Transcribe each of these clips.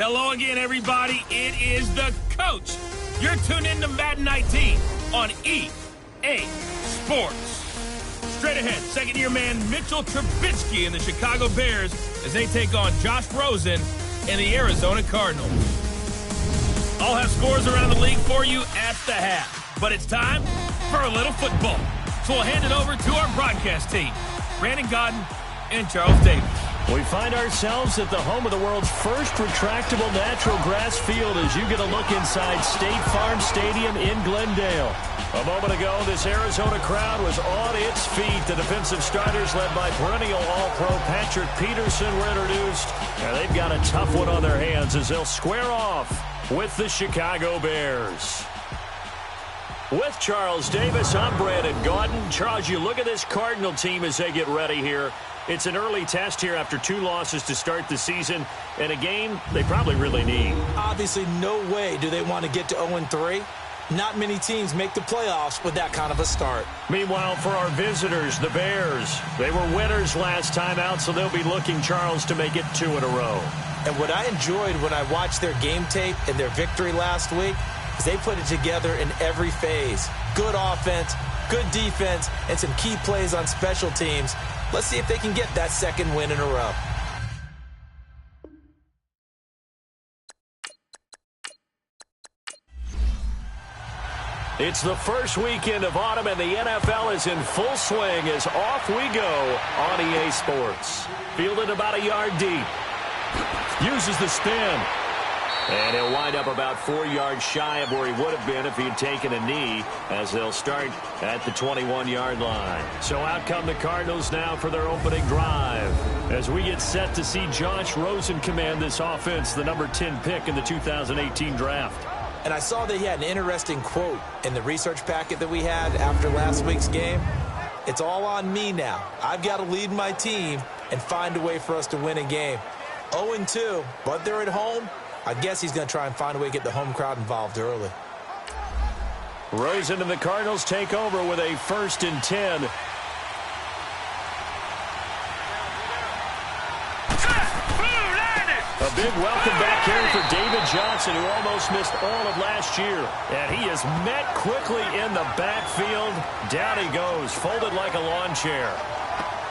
Hello again, everybody. It is the coach. You're tuned in to Madden 19 on EA Sports. Straight ahead, second-year man Mitchell Trubisky and the Chicago Bears as they take on Josh Rosen and the Arizona Cardinals. I'll have scores around the league for you at the half, but it's time for a little football. So we'll hand it over to our broadcast team, Brandon Godden and Charles Davis. We find ourselves at the home of the world's first retractable natural grass field as you get a look inside State Farm Stadium in Glendale. A moment ago, this Arizona crowd was on its feet. The defensive starters, led by perennial All-Pro Patrick Peterson, were introduced. And they've got a tough one on their hands as they'll square off with the Chicago Bears. With Charles Davis, I'm Brandon Godden. Charles, you look at this Cardinal team as they get ready here. It's an early test here after 2 losses to start the season, and a game they probably really need. Obviously, no way do they want to get to 0-3. Not many teams make the playoffs with that kind of a start. Meanwhile, for our visitors, the Bears, they were winners last time out, so they'll be looking, Charles, to make it 2 in a row. And what I enjoyed when I watched their game tape and their victory last week is they put it together in every phase. Good offense, good defense, and some key plays on special teams. Let's see if they can get that second win in a row. It's the first weekend of autumn, and the NFL is in full swing as off we go on EA Sports. Fielded about a yard deep. Uses the spin. And he'll wind up about 4 yards shy of where he would have been if he had taken a knee, as they'll start at the 21-yard line. So out come the Cardinals now for their opening drive, as we get set to see Josh Rosen command this offense, the number 10 pick in the 2018 draft. And I saw that he had an interesting quote in the research packet that we had after last week's game. It's all on me now. I've got to lead my team and find a way for us to win a game. 0-2, but they're at home. I guess he's going to try and find a way to get the home crowd involved early. Rosen and the Cardinals take over with a 1st and 10. A big welcome back here for David Johnson, who almost missed all of last year. And he is met quickly in the backfield. Down he goes, folded like a lawn chair.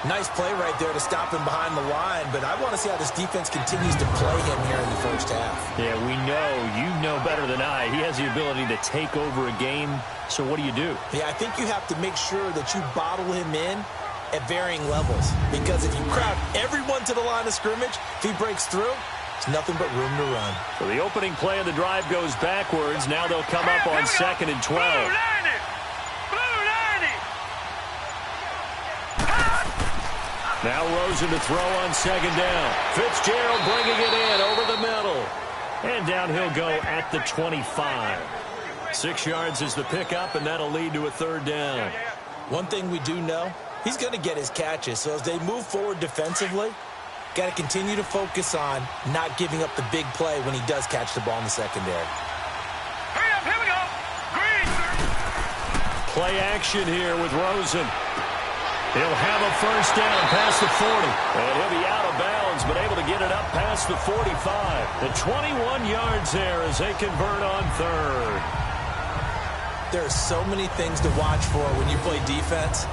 Nice play right there to stop him behind the line, but I want to see how this defense continues to play him here in the first half. Yeah, we know. You know better than I. He has the ability to take over a game, so what do you do? Yeah, I think you have to make sure that you bottle him in at varying levels, because if you crowd everyone to the line of scrimmage, if he breaks through, it's nothing but room to run. So the opening play of the drive goes backwards. Now they'll come up on 2nd and 12. Now Rosen to throw on 2nd down. Fitzgerald bringing it in over the middle. And down he'll go at the 25. 6 yards is the pickup, and that'll lead to a 3rd down. One thing we do know, he's going to get his catches. So as they move forward defensively, got to continue to focus on not giving up the big play when he does catch the ball in the secondary. Hurry up, here we go. Green. Play action here with Rosen. He'll have a 1st down past the 40. And he'll be out of bounds, but able to get it up past the 45. The 21 yards there as they convert on 3rd. There are so many things to watch for when you play defense.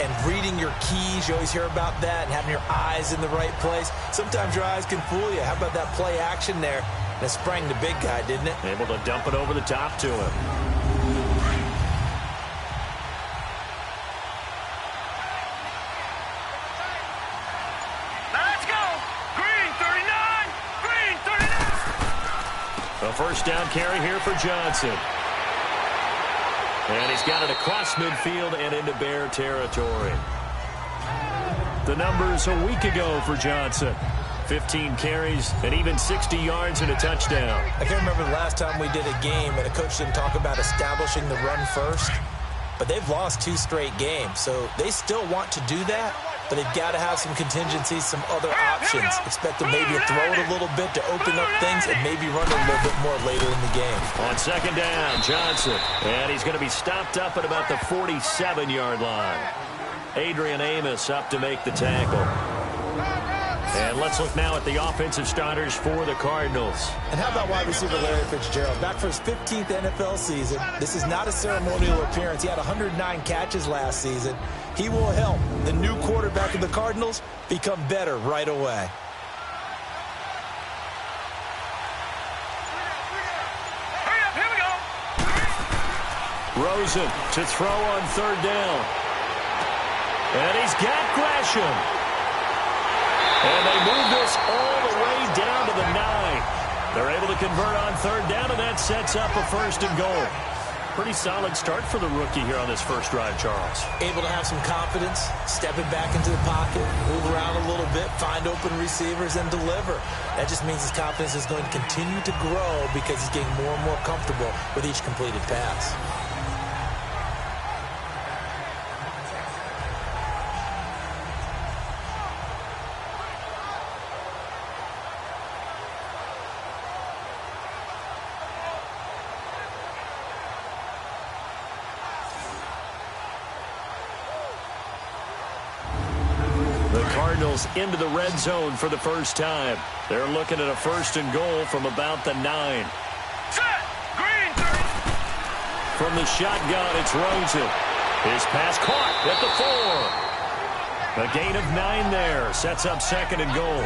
And reading your keys, you always hear about that, and having your eyes in the right place. Sometimes your eyes can fool you. How about that play action there? And it sprang the big guy, didn't it? Able to dump it over the top to him. first down carry here for Johnson. And he's got it across midfield and into Bear territory. The numbers a week ago for Johnson. 15 carries and even 60 yards and a touchdown. I can't remember the last time we did a game and a coach didn't talk about establishing the run first. But they've lost 2 straight games, so they still want to do that. But they've got to have some contingencies, some other options. Expect them maybe to throw it a little bit to open up things and maybe run it a little bit more later in the game. On second down, Johnson. And he's going to be stopped up at about the 47-yard line. Adrian Amos up to make the tackle. And let's look now at the offensive starters for the Cardinals. And how about wide receiver Larry Fitzgerald? Back for his 15th NFL season. This is not a ceremonial appearance. He had 109 catches last season. He will help the new quarterback of the Cardinals become better right away. Here we go. Rosen to throw on third down. And he's got Gresham. And they move this all the way down to the 9. They're able to convert on third down, and that sets up a first and goal. Pretty solid start for the rookie here on this first drive, Charles. Able to have some confidence, stepping back into the pocket, move around a little bit, find open receivers, and deliver. That just means his confidence is going to continue to grow because he's getting more and more comfortable with each completed pass. Cardinals into the red zone for the first time. They're looking at a first and goal from about the 9. Set. Green. From the shotgun, it's Rosen. His pass caught at the 4. A gain of 9 there. Sets up second and goal.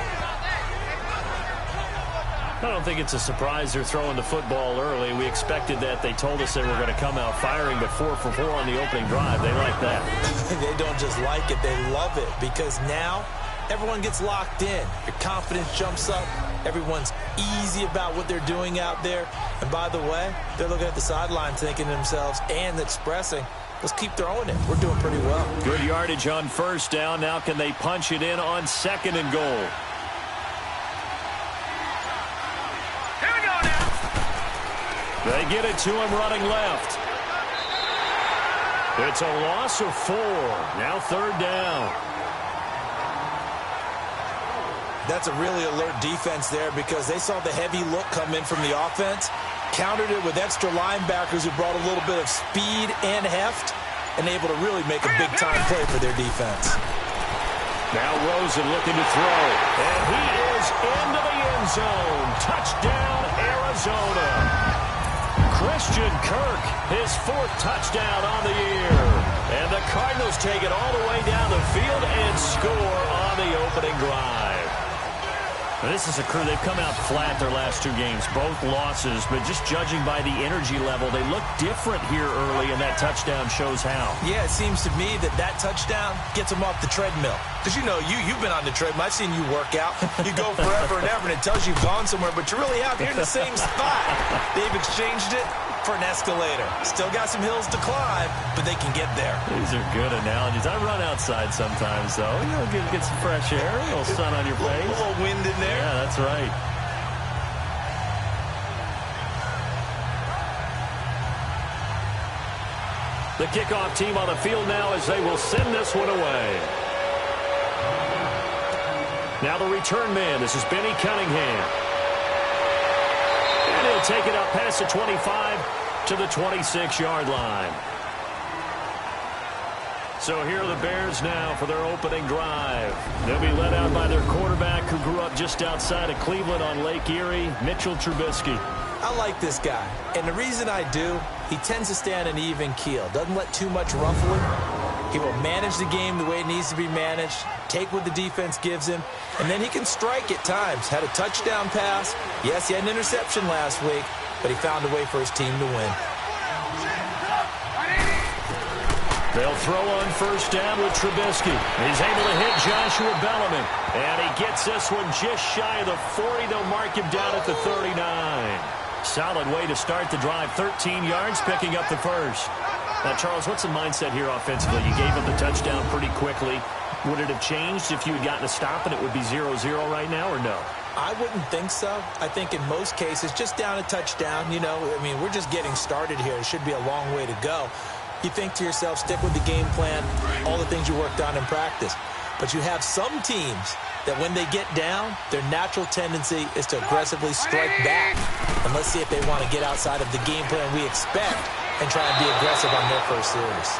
I don't think it's a surprise they're throwing the football early. We expected that. They told us they were going to come out firing, but 4 for 4 on the opening drive. They like that. They don't just like it, they love it, because now everyone gets locked in. Your confidence jumps up. Everyone's easy about what they're doing out there. And by the way, they're looking at the sideline thinking to themselves and expressing, let's keep throwing it. We're doing pretty well. Good yardage on first down. Now can they punch it in on second and goal? They get it to him running left. It's a loss of 4. Now third down. That's a really alert defense there because they saw the heavy look come in from the offense, countered it with extra linebackers who brought a little bit of speed and heft, and able to really make a big-time play for their defense. Now Rosen looking to throw. And he is into the end zone. Touchdown, Arizona. Christian Kirk, his 4th touchdown on the year. And the Cardinals take it all the way down the field and score on the opening drive. Now, this is a crew, they've come out flat their last 2 games, both losses, but just judging by the energy level, they look different here early, and that touchdown shows how. Yeah, it seems to me that touchdown gets them off the treadmill. Because, you know, you've been on the treadmill. I've seen you work out. You go forever and ever, and it tells you've gone somewhere, but you're really out here in the same spot. They've exchanged it for an escalator. Still got some hills to climb, but they can get there. These are good analogies. I run outside sometimes, though. You know, get some fresh air, a little sun on your face. A little wind in there. Yeah, that's right. The kickoff team on the field now as they will send this one away. Now the return man. This is Benny Cunningham. And he'll take it up past the 25 to the 26-yard line. So here are the Bears now for their opening drive. They'll be led out by their quarterback who grew up just outside of Cleveland on Lake Erie, Mitchell Trubisky. I like this guy, and the reason I do, he tends to stay on an even keel. Doesn't let too much ruffling. He will manage the game the way it needs to be managed, take what the defense gives him, and then he can strike at times. Had a touchdown pass. Yes, he had an interception last week, but he found a way for his team to win. They'll throw on first down with Trubisky. He's able to hit Joshua Bellamy, and he gets this one just shy of the 40. They'll mark him down at the 39. Solid way to start the drive. 13 yards, picking up the first. Now, Charles, what's the mindset here offensively? You gave up the touchdown pretty quickly. Would it have changed if you had gotten a stop and it would be 0-0 right now, or no? I wouldn't think so. I think in most cases, just down a touchdown, you know, I mean, we're just getting started here. It should be a long way to go. You think to yourself, stick with the game plan, all the things you worked on in practice. But you have some teams that when they get down, their natural tendency is to aggressively strike back. And let's see if they want to get outside of the game plan we expect and try and be aggressive on their first series.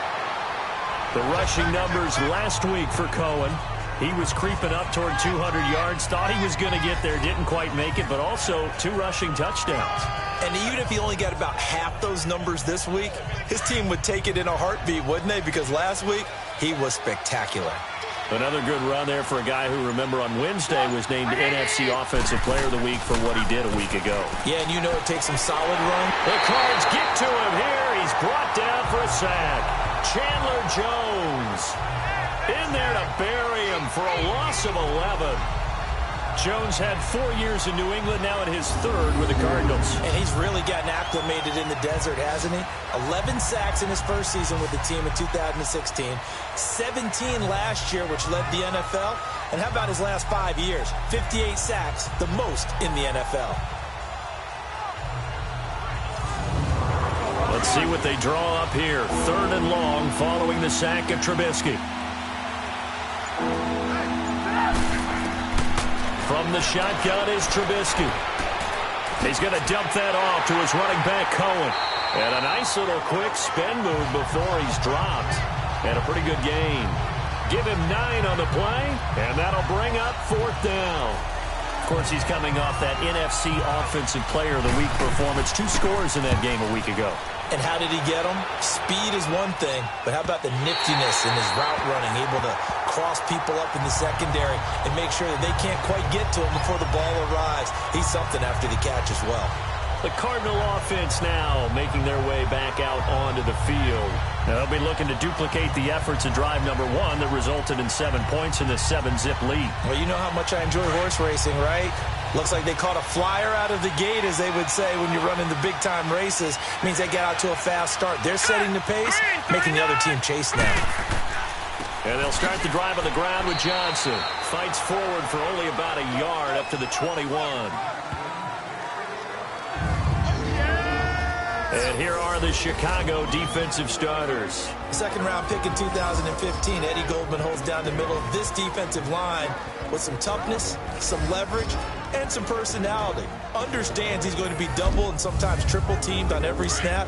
The rushing numbers last week for Cohen. He was creeping up toward 200 yards, thought he was going to get there, didn't quite make it, but also 2 rushing touchdowns. And even if he only got about half those numbers this week, his team would take it in a heartbeat, wouldn't they? Because last week, he was spectacular. Another good run there for a guy who, remember, on Wednesday was named NFC Offensive Player of the Week for what he did a week ago. Yeah, and you know it takes some solid run. The Cards get to him here. He's brought down for a sack. Chandler Jones in there to bury him for a loss of 11. Jones had 4 years in New England, now in his 3rd with the Cardinals. And he's really gotten acclimated in the desert, hasn't he? 11 sacks in his first season with the team in 2016. 17 last year, which led the NFL. And how about his last 5 years? 58 sacks, the most in the NFL. Let's see what they draw up here. 3rd and long following the sack of Trubisky. From the shotgun is Trubisky. He's going to dump that off to his running back, Cohen. And a nice little quick spin move before he's dropped. And a pretty good gain. Give him 9 on the play, and that'll bring up 4th down. Of course, he's coming off that NFC Offensive Player of the Week performance. 2 scores in that game a week ago. And how did he get them? Speed is one thing, but how about the niftiness in his route running, able to cross people up in the secondary and make sure that they can't quite get to him before the ball arrives. He's something after the catch as well. The Cardinal offense now making their way back out onto the field. Now they'll be looking to duplicate the efforts of drive number 1 that resulted in 7 points in the 7-zip lead. Well, you know how much I enjoy horse racing, right? Looks like they caught a flyer out of the gate, as they would say when you're running the big-time races. Means they get out to a fast start. They're setting the pace, making the other team chase now. And they'll start the drive on the ground with Johnson. Fights forward for only about a yard up to the 21. And here are the Chicago defensive starters. Second-round pick in 2015, Eddie Goldman holds down the middle of this defensive line with some toughness, some leverage, and some personality. Understands he's going to be double and sometimes triple teamed on every snap.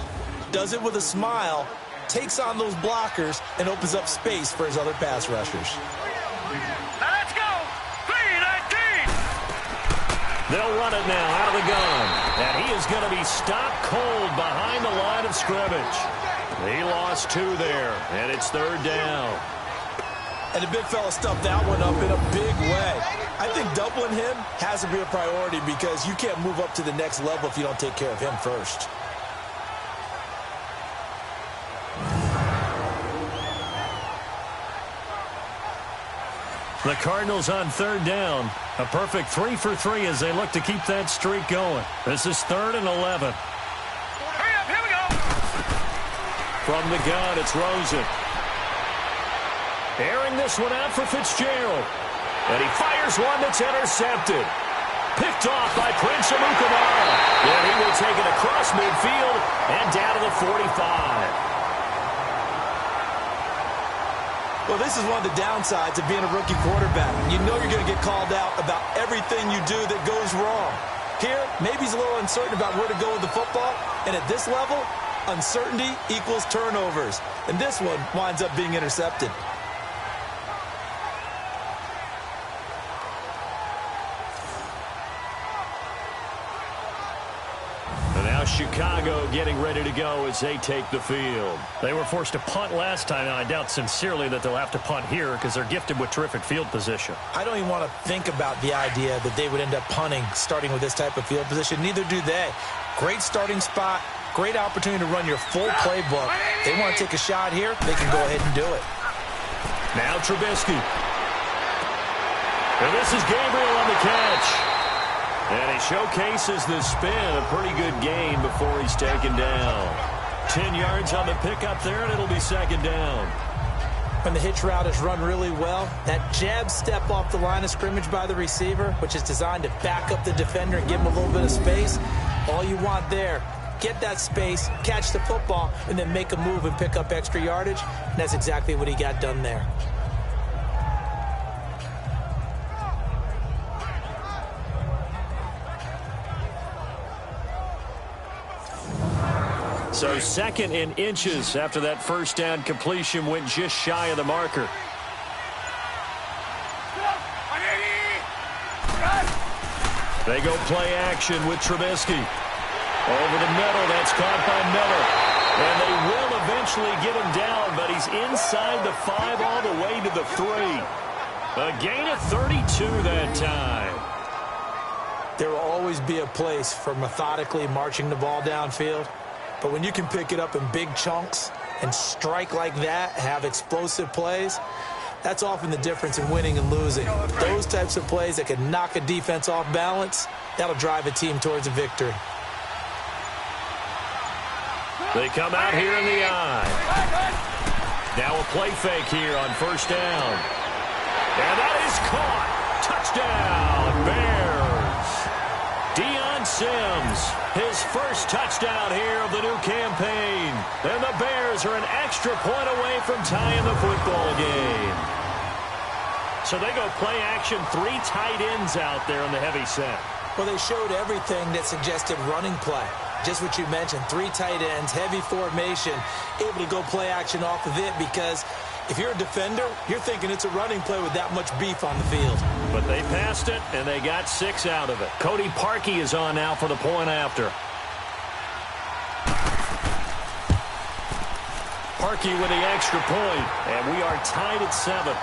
Does it with a smile, takes on those blockers, and opens up space for his other pass rushers. Now let's go. 3-19. They'll run it now out of the gun. And he is going to be stopped cold behind the line of scrimmage. He lost 2 there, and it's 3rd down. And the big fella stuffed that one up in a big way. I think doubling him has to be a priority because you can't move up to the next level if you don't take care of him first. The Cardinals on 3rd down. A perfect 3 for 3 as they look to keep that streak going. This is 3rd and 11. Hurry up, here we go. From the gun, it's Rosen. Airing this one out for Fitzgerald. And he fires one that's intercepted. Picked off by Prince Amukamara. And he will take it across midfield and down to the 45. Well, this is one of the downsides of being a rookie quarterback. You know you're going to get called out about everything you do that goes wrong. Here, maybe he's a little uncertain about where to go with the football. And at this level, uncertainty equals turnovers. And this one winds up being intercepted. Chicago getting ready to go as they take the field. They were forced to punt last time, and I doubt sincerely that they'll have to punt here because they're gifted with terrific field position. I don't even want to think about the idea that they would end up punting starting with this type of field position. Neither do they. Great starting spot, great opportunity to run your full playbook. They want to take a shot here, they can go ahead and do it. Now Trubisky. And this is Gabriel on the catch. And he showcases the spin. A pretty good gain before he's taken down. 10 yards on the pickup there, and it'll be second down. When the hitch route is run really well, that jab step off the line of scrimmage by the receiver, which is designed to back up the defender and give him a little bit of space, all you want there, get that space, catch the football, and then make a move and pick up extra yardage. And that's exactly what he got done there. So second in inches after that first down completion went just shy of the marker. They go play action with Trubisky. Over the middle, that's caught by Miller. And they will eventually get him down, but he's inside the 5 all the way to the 3. A gain of 32 that time. There will always be a place for methodically marching the ball downfield. But when you can pick it up in big chunks and strike like that, have explosive plays, that's often the difference in winning and losing. Those types of plays that can knock a defense off balance, that'll drive a team towards a victory. They come out here in the eye. Now a play fake here on first down. And that is caught. Touchdown, Bears. Sims, his first touchdown here of the new campaign. And the Bears are an extra point away from tying the football game. So they go play action, 3 tight ends out there in the heavy set. Well, they showed everything that suggested running play. Just what you mentioned, 3 tight ends, heavy formation, able to go play action off of it because if you're a defender, you're thinking it's a running play with that much beef on the field. But they passed it, and they got 6 out of it. Cody Parkey is on now for the point after. Parkey with the extra point, and we are tied at 7.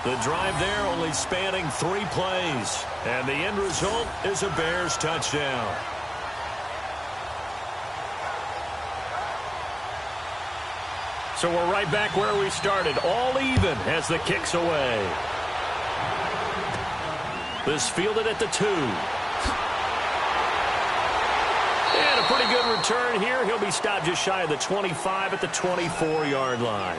The drive there only spanning 3 plays, and the end result is a Bears touchdown. So we're right back where we started, all even as the kick's away. This fielded at the 2. And a pretty good return here. He'll be stopped just shy of the 25 at the 24-yard line.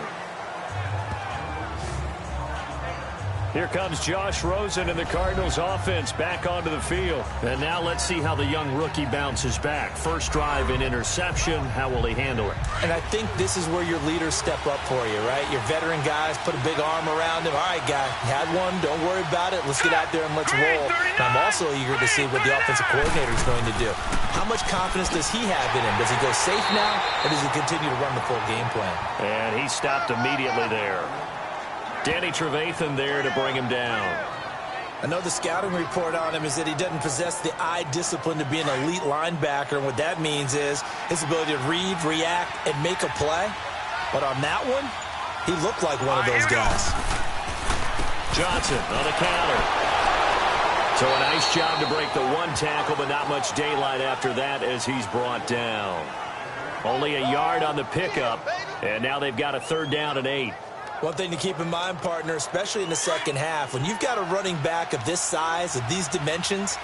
Here comes Josh Rosen and the Cardinals offense back onto the field. And now let's see how the young rookie bounces back. First drive in interception. How will he handle it? And I think this is where your leaders step up for you, right? Your veteran guys put a big arm around him. All right, guy, you had one. Don't worry about it. Let's get out there and let's roll. And I'm also eager to see what the offensive coordinator is going to do. How much confidence does he have in him? Does he go safe now, or does he continue to run the full game plan? And he stopped immediately there. Danny Trevathan there to bring him down. I know the scouting report on him is that he doesn't possess the eye discipline to be an elite linebacker, and what that means is his ability to read, react, and make a play. But on that one, he looked like one of those guys. Johnson on the counter. So a nice job to break the 1 tackle, but not much daylight after that as he's brought down. Only a yard on the pickup, and now they've got a 3rd down and 8. One thing to keep in mind, partner, especially in the second half, when you've got a running back of this size, of these dimensions,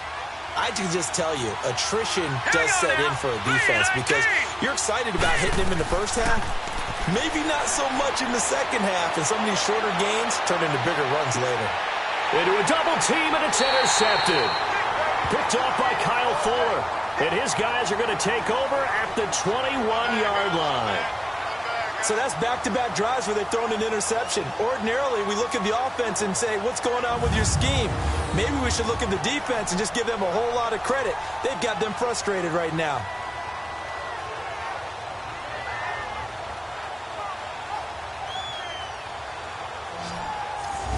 I can just tell you, attrition does set in for a defense because you're excited about hitting him in the first half, maybe not so much in the second half, and some of these shorter gains turn into bigger runs later. Into a double team, and it's intercepted. Picked off by Kyle Fuller, and his guys are going to take over at the 21-yard line. So that's back-to-back drives where they've thrown an interception. Ordinarily, we look at the offense and say, what's going on with your scheme? Maybe we should look at the defense and just give them a whole lot of credit. They've got them frustrated right now.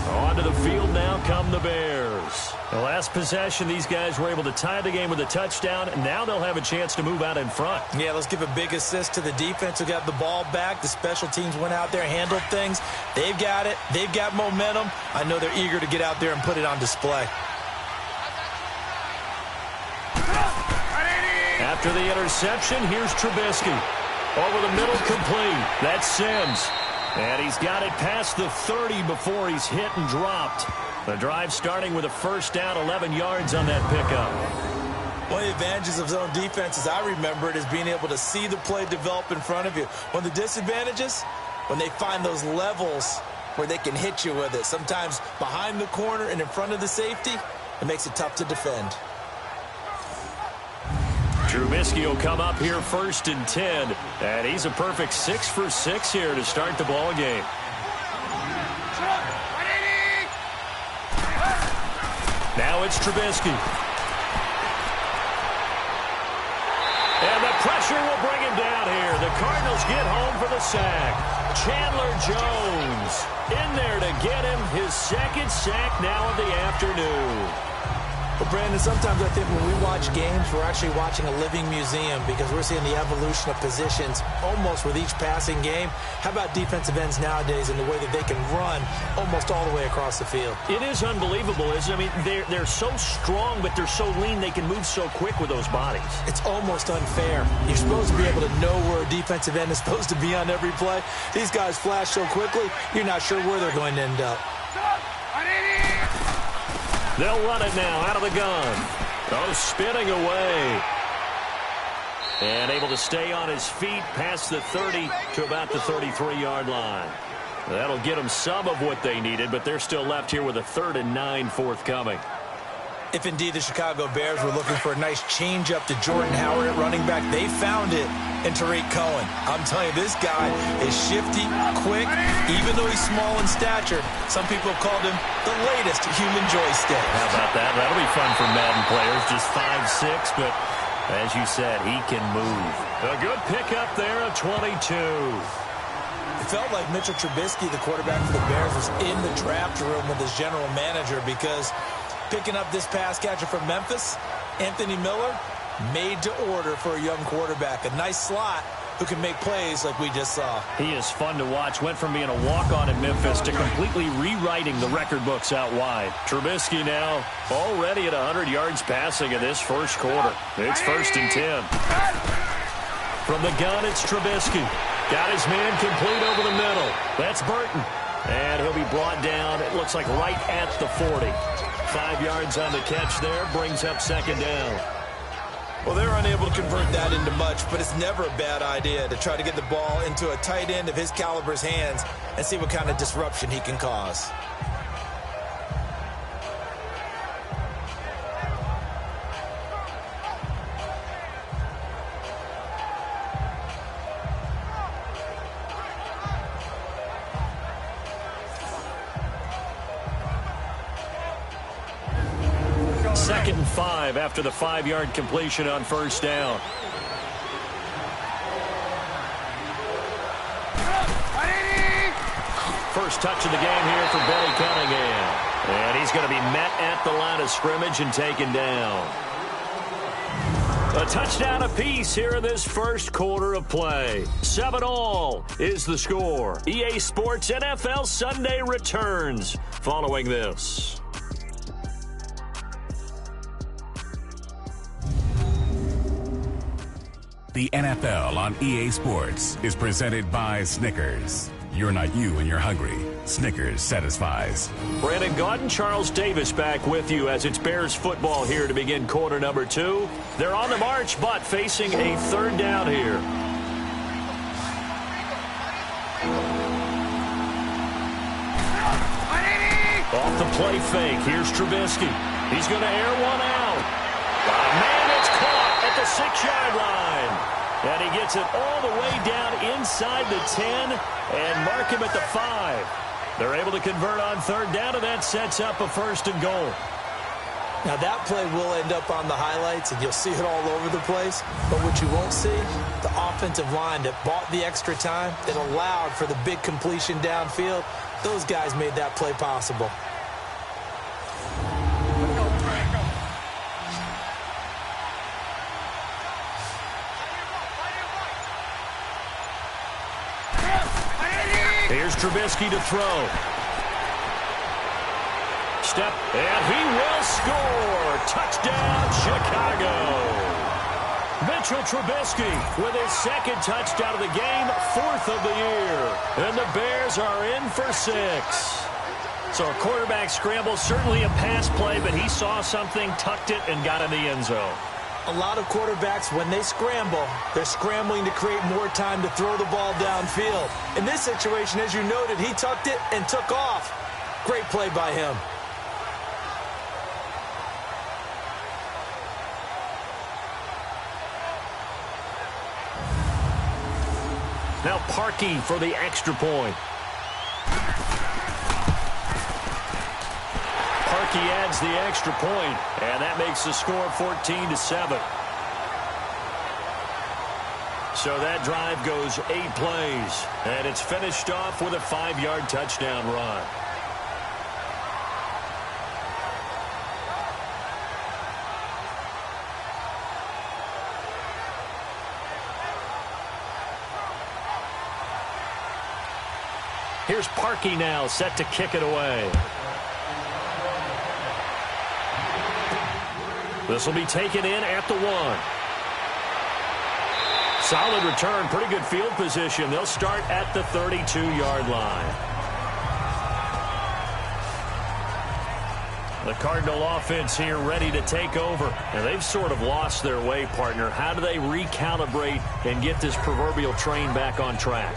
Onto the field now come the Bears. The last possession, these guys were able to tie the game with a touchdown, and now they'll have a chance to move out in front. Yeah, let's give a big assist to the defense who got the ball back. The special teams went out there, handled things. They've got it. They've got momentum. I know they're eager to get out there and put it on display. After the interception, here's Trubisky. Over the middle, complete. That's Sims. And he's got it past the 30 before he's hit and dropped. The drive starting with a first down, 11 yards on that pickup. One of the advantages of zone defense, as I remember it, is being able to see the play develop in front of you. One of the disadvantages, when they find those levels where they can hit you with it, sometimes behind the corner and in front of the safety, it makes it tough to defend. Trubisky will come up here first and 10, and he's a perfect 6 for 6 here to start the ball game. Now it's Trubisky. And the pressure will bring him down here. The Cardinals get home for the sack. Chandler Jones in there to get him his second sack now of the afternoon. Well, Brandon, sometimes I think when we watch games, we're actually watching a living museum because we're seeing the evolution of positions almost with each passing game. How about defensive ends nowadays and the way that they can run almost all the way across the field? It is unbelievable, isn't it? I mean, they're so strong, but they're so lean, they can move so quick with those bodies. It's almost unfair. You're supposed to be able to know where a defensive end is supposed to be on every play. These guys flash so quickly, you're not sure where they're going to end up. They'll run it now out of the gun. Oh, spinning away. And able to stay on his feet past the 30 to about the 33-yard line. That'll get them some of what they needed, but they're still left here with a 3rd and 9 forthcoming. If indeed the Chicago Bears were looking for a nice change-up to Jordan Howard at running back, they found it in Tariq Cohen. I'm telling you, this guy is shifty, quick, even though he's small in stature. Some people have called him the latest human joystick. How about that? That'll be fun for Madden players. Just 5'6", but as you said, he can move. A good pickup there, a 22. It felt like Mitchell Trubisky, the quarterback for the Bears, was in the draft room with his general manager because picking up this pass catcher from Memphis, Anthony Miller, made to order for a young quarterback. A nice slot who can make plays like we just saw. He is fun to watch. Went from being a walk-on in Memphis to completely rewriting the record books out wide. Trubisky now already at 100 yards passing in this first quarter. It's 1st and 10. From the gun, it's Trubisky. Got his man complete over the middle. That's Burton. And he'll be brought down, it looks like right at the 40. 5 yards on the catch there, brings up 2nd down. Well, they're unable to convert that into much, but it's never a bad idea to try to get the ball into a tight end of his caliber's hands and see what kind of disruption he can cause. Second and 5 after the 5-yard completion on 1st down. First touch of the game here for Billy Cunningham. And he's going to be met at the line of scrimmage and taken down. A touchdown apiece here in this first quarter of play. 7-all is the score. EA Sports NFL Sunday returns following this. The NFL on EA Sports is presented by Snickers. You're not you when you're hungry. Snickers satisfies. Brandon Gaudin, Charles Davis back with you as it's Bears football here to begin quarter number 2. They're on the march, but facing a 3rd down here. Off the play fake. Here's Trubisky. He's going to air one out. Man, it's caught at the 6-yard line. And he gets it all the way down inside the 10 and mark him at the 5. They're able to convert on 3rd down, and that sets up a 1st and goal. Now, that play will end up on the highlights, and you'll see it all over the place. But what you won't see, the offensive line that bought the extra time, that allowed for the big completion downfield, those guys made that play possible. Here's Trubisky to throw. Step, and he will score. Touchdown, Chicago. Mitchell Trubisky with his second touchdown of the game, 4th of the year. And the Bears are in for 6. So a quarterback scramble, certainly a pass play, but he saw something, tucked it, and got in the end zone. A lot of quarterbacks, when they scramble, they're scrambling to create more time to throw the ball downfield. In this situation, as you noted, he tucked it and took off. Great play by him. Now Parkey for the extra point. Parkey adds the extra point, and that makes the score 14-7. So that drive goes 8 plays, and it's finished off with a 5-yard touchdown run. Here's Parkey now, set to kick it away. This will be taken in at the 1. Solid return, pretty good field position. They'll start at the 32-yard line. The Cardinal offense here ready to take over. And they've sort of lost their way, partner. How do they recalibrate and get this proverbial train back on track?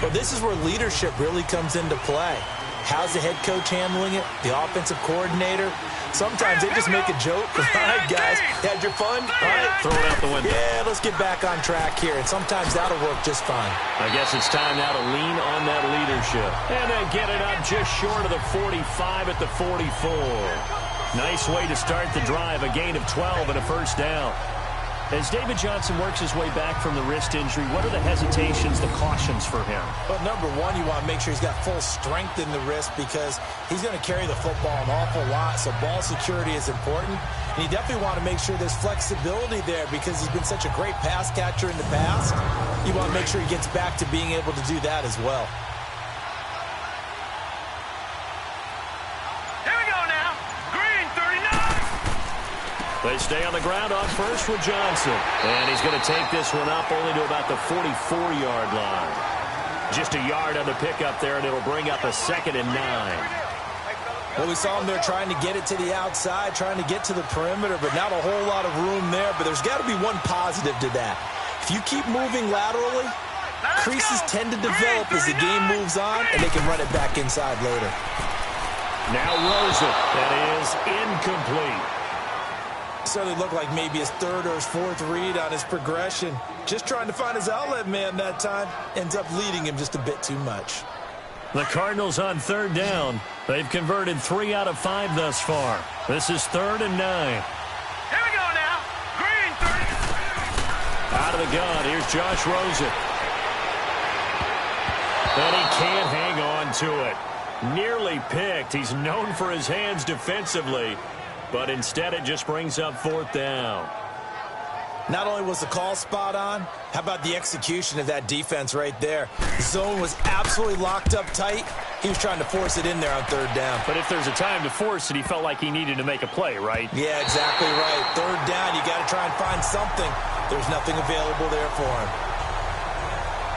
Well, this is where leadership really comes into play. How's the head coach handling it? The offensive coordinator? Sometimes they just make a joke. All right, guys, had your fun? All right, throw it out the window. Yeah, let's get back on track here. And sometimes that'll work just fine. I guess it's time now to lean on that leadership. And they get it up just short of the 45 at the 44. Nice way to start the drive, a gain of 12 and a first down. As David Johnson works his way back from the wrist injury, what are the hesitations, the cautions for him? Well, number one, you want to make sure he's got full strength in the wrist because he's going to carry the football an awful lot, so ball security is important. And you definitely want to make sure there's flexibility there because he's been such a great pass catcher in the past. You want to make sure he gets back to being able to do that as well. They stay on the ground on first with Johnson. And he's going to take this one up only to about the 44-yard line. Just a yard on the pickup there, and it'll bring up a 2nd and 9. Well, we saw him there trying to get it to the outside, trying to get to the perimeter, but not a whole lot of room there. But there's got to be one positive to that. If you keep moving laterally, creases tend to develop as the game moves on, and they can run it back inside later. Now Rosen. That is incomplete. Certainly looked like maybe his 3rd or his 4th read on his progression. Just trying to find his outlet man that time. Ends up leading him just a bit too much. The Cardinals on 3rd down. They've converted 3 out of 5 thus far. This is 3rd and 9. Here we go now. Green 30. Out of the gun. Here's Josh Rosen. And he can't hang on to it. Nearly picked. He's known for his hands defensively. But instead, it just brings up 4th down. Not only was the call spot on, how about the execution of that defense right there? The zone was absolutely locked up tight. He was trying to force it in there on 3rd down. But if there's a time to force it, he felt like he needed to make a play, right? Yeah, exactly right. 3rd down, you got to try and find something. There's nothing available there for him.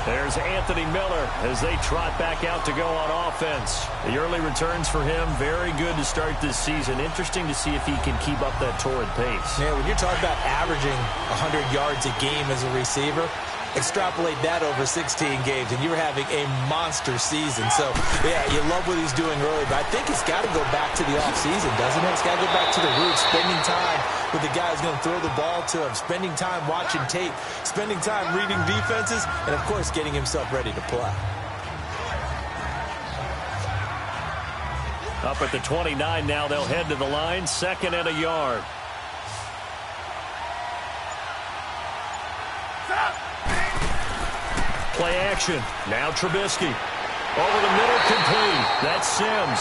There's Anthony Miller as they trot back out to go on offense. The early returns for him, very good to start this season. Interesting to see if he can keep up that torrid pace. Yeah, when you're talking about averaging 100 yards a game as a receiver, extrapolate that over 16 games, and you're having a monster season. So, yeah, you love what he's doing early, but I think it's got to go back to the offseason, doesn't it? It's got to go back to the roots, spending time with the guy who's going to throw the ball to him, spending time watching tape, spending time reading defenses, and, of course, getting himself ready to play. Up at the 29 now, they'll head to the line, 2nd and a yard. Play action. Now Trubisky. Over the middle, complete. That's Sims.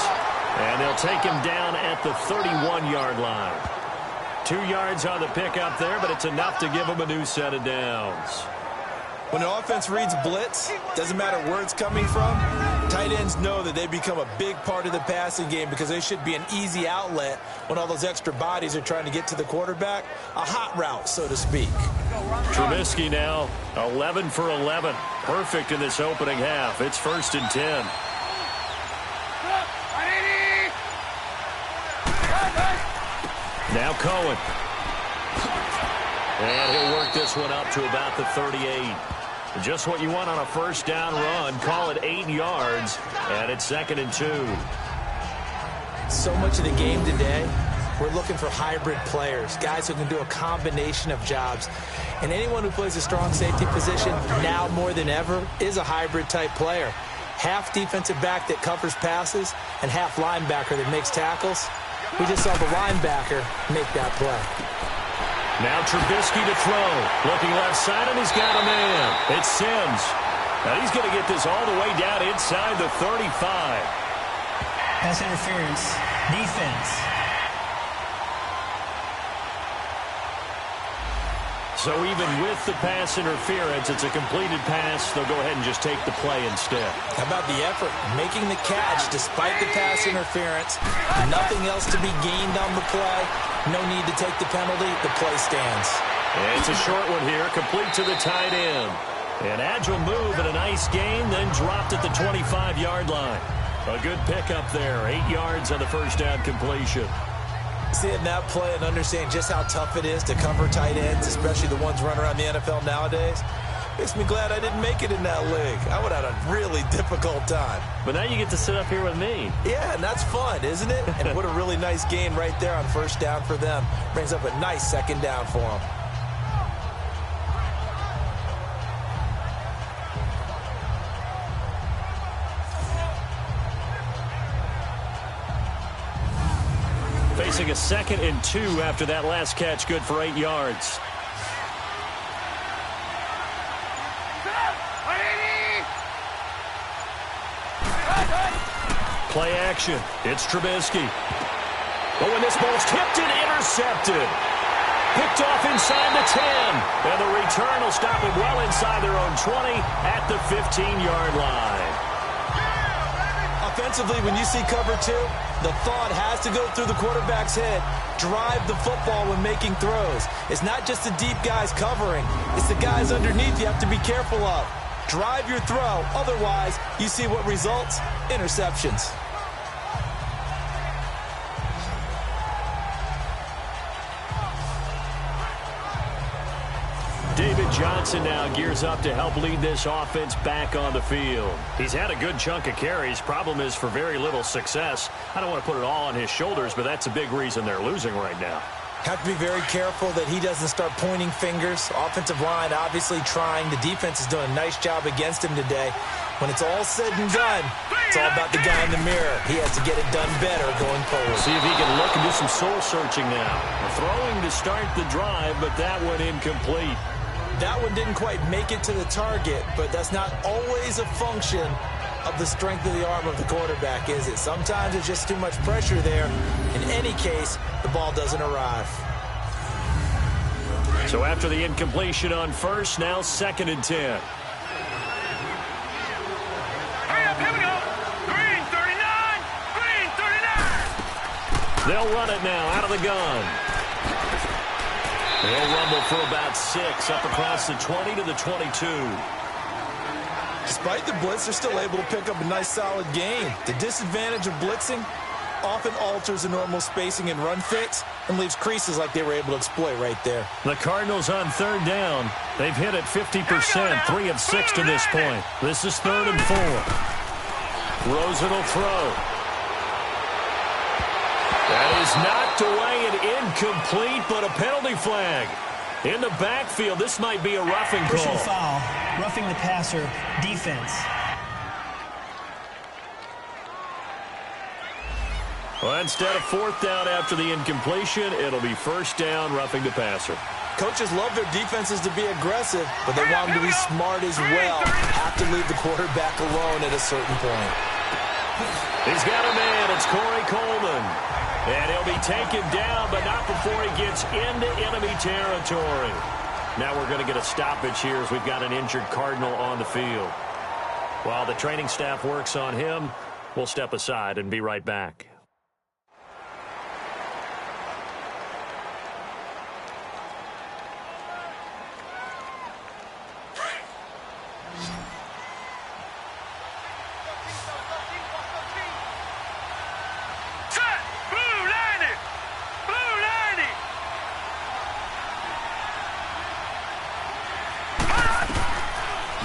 And they'll take him down at the 31-yard line. 2 yards on the pickup there, but it's enough to give him a new set of downs. When an offense reads blitz, doesn't matter where it's coming from, tight ends know that they become a big part of the passing game because they should be an easy outlet when all those extra bodies are trying to get to the quarterback. A hot route, so to speak. Trubisky now 11 for 11. Perfect in this opening half. It's 1st and 10. Now Cohen. And he'll work this one up to about the 38. Just what you want on a first down run. Call it 8 yards. And it's 2nd and 2. So much of the game today, we're looking for hybrid players, guys who can do a combination of jobs. And anyone who plays a strong safety position, now more than ever, is a hybrid-type player. Half defensive back that covers passes and half linebacker that makes tackles. We just saw the linebacker make that play. Now Trubisky to throw. Looking left side, and he's got a man. It's Sims. Now he's going to get this all the way down inside the 35. Pass interference. Defense. So even with the pass interference, it's a completed pass. They'll go ahead and just take the play instead. How about the effort? Making the catch despite the pass interference. Nothing else to be gained on the play. No need to take the penalty. The play stands. And it's a short one here, complete to the tight end. An agile move and a nice gain, then dropped at the 25-yard line. A good pickup there, 8 yards on the first down completion. Seeing that play and understanding just how tough it is to cover tight ends, especially the ones running around the NFL nowadays, makes me glad I didn't make it in that league. I would have had a really difficult time. But now you get to sit up here with me. Yeah, and that's fun, isn't it? And what a really nice gain right there on first down for them. Brings up a nice 2nd down for them. Facing a 2nd and 2 after that last catch, good for 8 yards. Play action. It's Trubisky. Oh, and this ball's tipped and intercepted. Picked off inside the 10. And the return will stop it well inside their own 20 at the 15-yard line. Offensively, when you see cover 2, the thought has to go through the quarterback's head. Drive the football when making throws. It's not just the deep guys covering. It's the guys underneath you have to be careful of. Drive your throw. Otherwise, you see what results? Interceptions. Johnson now gears up to help lead this offense back on the field. He's had a good chunk of carries. Problem is for very little success. I don't want to put it all on his shoulders, but that's a big reason they're losing right now. Have to be very careful that he doesn't start pointing fingers. Offensive line obviously trying. The defense is doing a nice job against him today. When it's all said and done, it's all about the guy in the mirror. He has to get it done better going forward. See if he can look and do some soul searching now. Throwing to start the drive, but that one incomplete. That one didn't quite make it to the target, but that's not always a function of the strength of the arm of the quarterback, is it? Sometimes it's just too much pressure there. In any case, the ball doesn't arrive. So after the incompletion on first, now 2nd and 10. Hurry up, here we go. Green 39, green 39. They'll run it now out of the gun. They'll rumble for about 6 up across the 20 to the 22. Despite the blitz, they're still able to pick up a nice solid gain. The disadvantage of blitzing often alters the normal spacing and run fits and leaves creases like they were able to exploit right there. The Cardinals on 3rd down. They've hit it 50%, 3 of 6 to this point. This is 3rd and 4. Rosen will throw. That is knocked away and incomplete, but a penalty flag. In the backfield, this might be a roughing call. Personal foul, roughing the passer, defense. Well, instead of 4th down after the incompletion, it'll be 1st down, roughing the passer. Coaches love their defenses to be aggressive, but they want them to be smart as well. Have to leave the quarterback alone at a certain point. He's got a man. It's Corey Coleman. And he'll be taken down, but not before he gets into enemy territory. Now we're going to get a stoppage here as we've got an injured Cardinal on the field. While the training staff works on him, we'll step aside and be right back.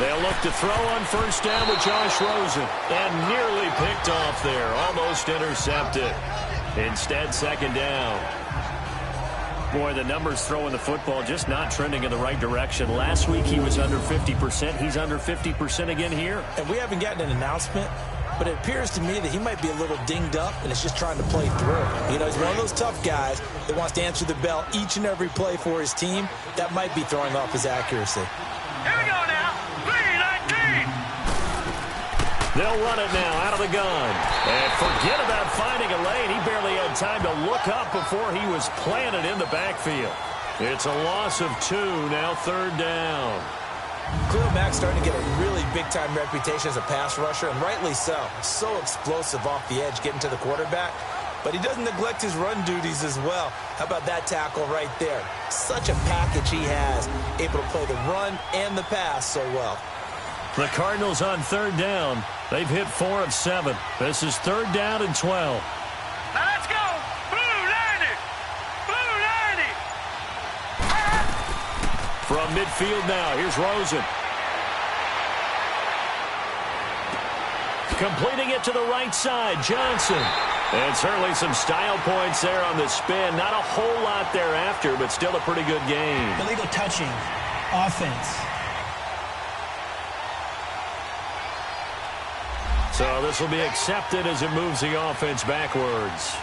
They'll look to throw on first down with Josh Rosen. And nearly picked off there. Almost intercepted. Instead, second down. Boy, the numbers throwing the football just not trending in the right direction. Last week he was under 50%. He's under 50% again here. And we haven't gotten an announcement, but it appears to me that he might be a little dinged up and is just trying to play through. You know, he's one of those tough guys that wants to answer the bell each and every play for his team. That might be throwing off his accuracy. Here we go now. 3-19. They'll run it now out of the gun. And forget about finding a lane. He barely had time to look up before he was planted in the backfield. It's a loss of 2, now third down. Khalil Mack's starting to get a really big-time reputation as a pass rusher, and rightly so. So explosive off the edge getting to the quarterback. But he doesn't neglect his run duties as well. How about that tackle right there? Such a package he has, able to play the run and the pass so well. The Cardinals on third down. They've hit 4 of 7. This is third down and 12. Now let's go. Blue 90. Blue 90. From midfield now, here's Rosen. Completing it to the right side, Johnson. And certainly some style points there on the spin. Not a whole lot thereafter, but still a pretty good game. Illegal touching. Offense. So this will be accepted as it moves the offense backwards.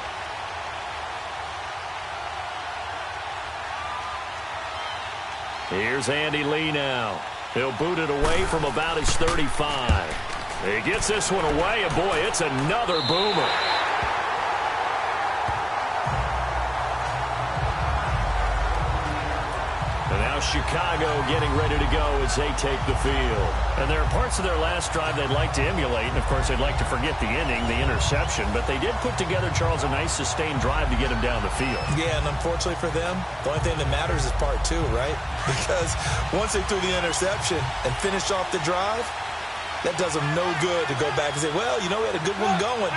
Here's Andy Lee now. He'll boot it away from about his 35. He gets this one away, and boy, it's another boomer. And now Chicago getting ready to go as they take the field. And there are parts of their last drive they'd like to emulate, and of course they'd like to forget the inning, the interception, but they did put together, Charles, a nice sustained drive to get him down the field. Yeah, and unfortunately for them, the only thing that matters is part 2, right? Because once they threw the interception and finished off the drive, that does them no good to go back and say, well, you know, we had a good one going.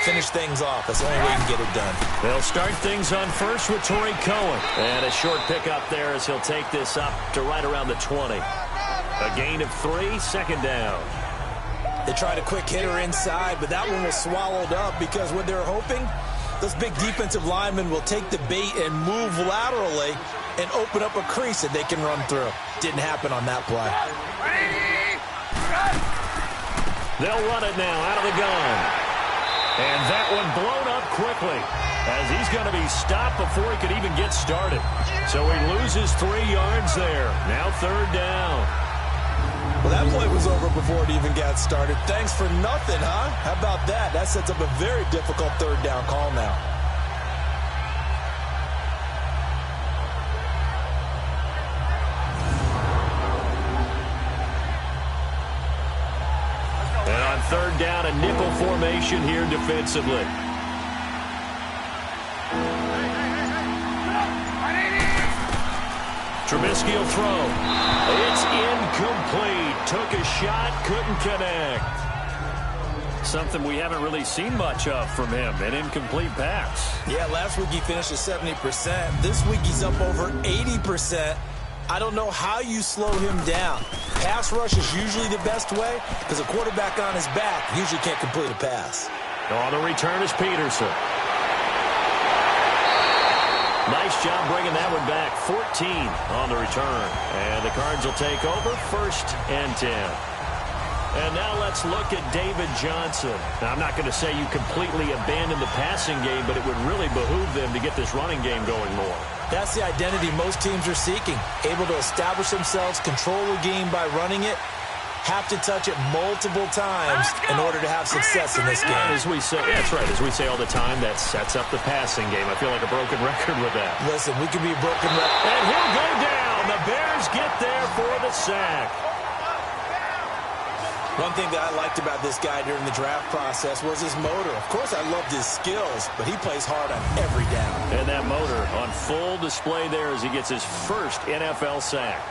Finish things off. That's the only way you can get it done. They'll start things on first with Torrey Cohen. And a short pickup there as he'll take this up to right around the 20. A gain of 3, second down. They tried a quick hitter inside, but that one was swallowed up because what they're hoping, those big defensive linemen will take the bait and move laterally and open up a crease that they can run through. Didn't happen on that play. They'll run it now out of the gun. And that one blown up quickly as he's going to be stopped before he could even get started. So he loses 3 yards there. Now third down. Well, that play was over before it even got started. Thanks for nothing, huh? How about that? That sets up a very difficult third down call now. And on third down, a nickel formation here defensively. Trubisky will throw. It's incomplete. Took a shot, couldn't connect. Something we haven't really seen much of from him, an incomplete pass. Yeah, last week he finished at 70%. This week he's up over 80%. I don't know how you slow him down. Pass rush is usually the best way because a quarterback on his back usually can't complete a pass. On the return is Peterson. Nice job bringing that one back. 14 on the return. And the Cards will take over, 1st and 10. And now let's look at David Johnson. Now, I'm not going to say you completely abandon the passing game, but it would really behoove them to get this running game going more. That's the identity most teams are seeking. Able to establish themselves, control the game by running it, have to touch it multiple times in order to have success in this game. As we say, yeah, that's right. As we say all the time, that sets up the passing game. I feel like a broken record with that. Listen, we could be a broken record. And he'll go down. The Bears get there for the sack. One thing that I liked about this guy during the draft process was his motor. Of course, I loved his skills, but he plays hard on every down. And that motor on full display there as he gets his first NFL sack.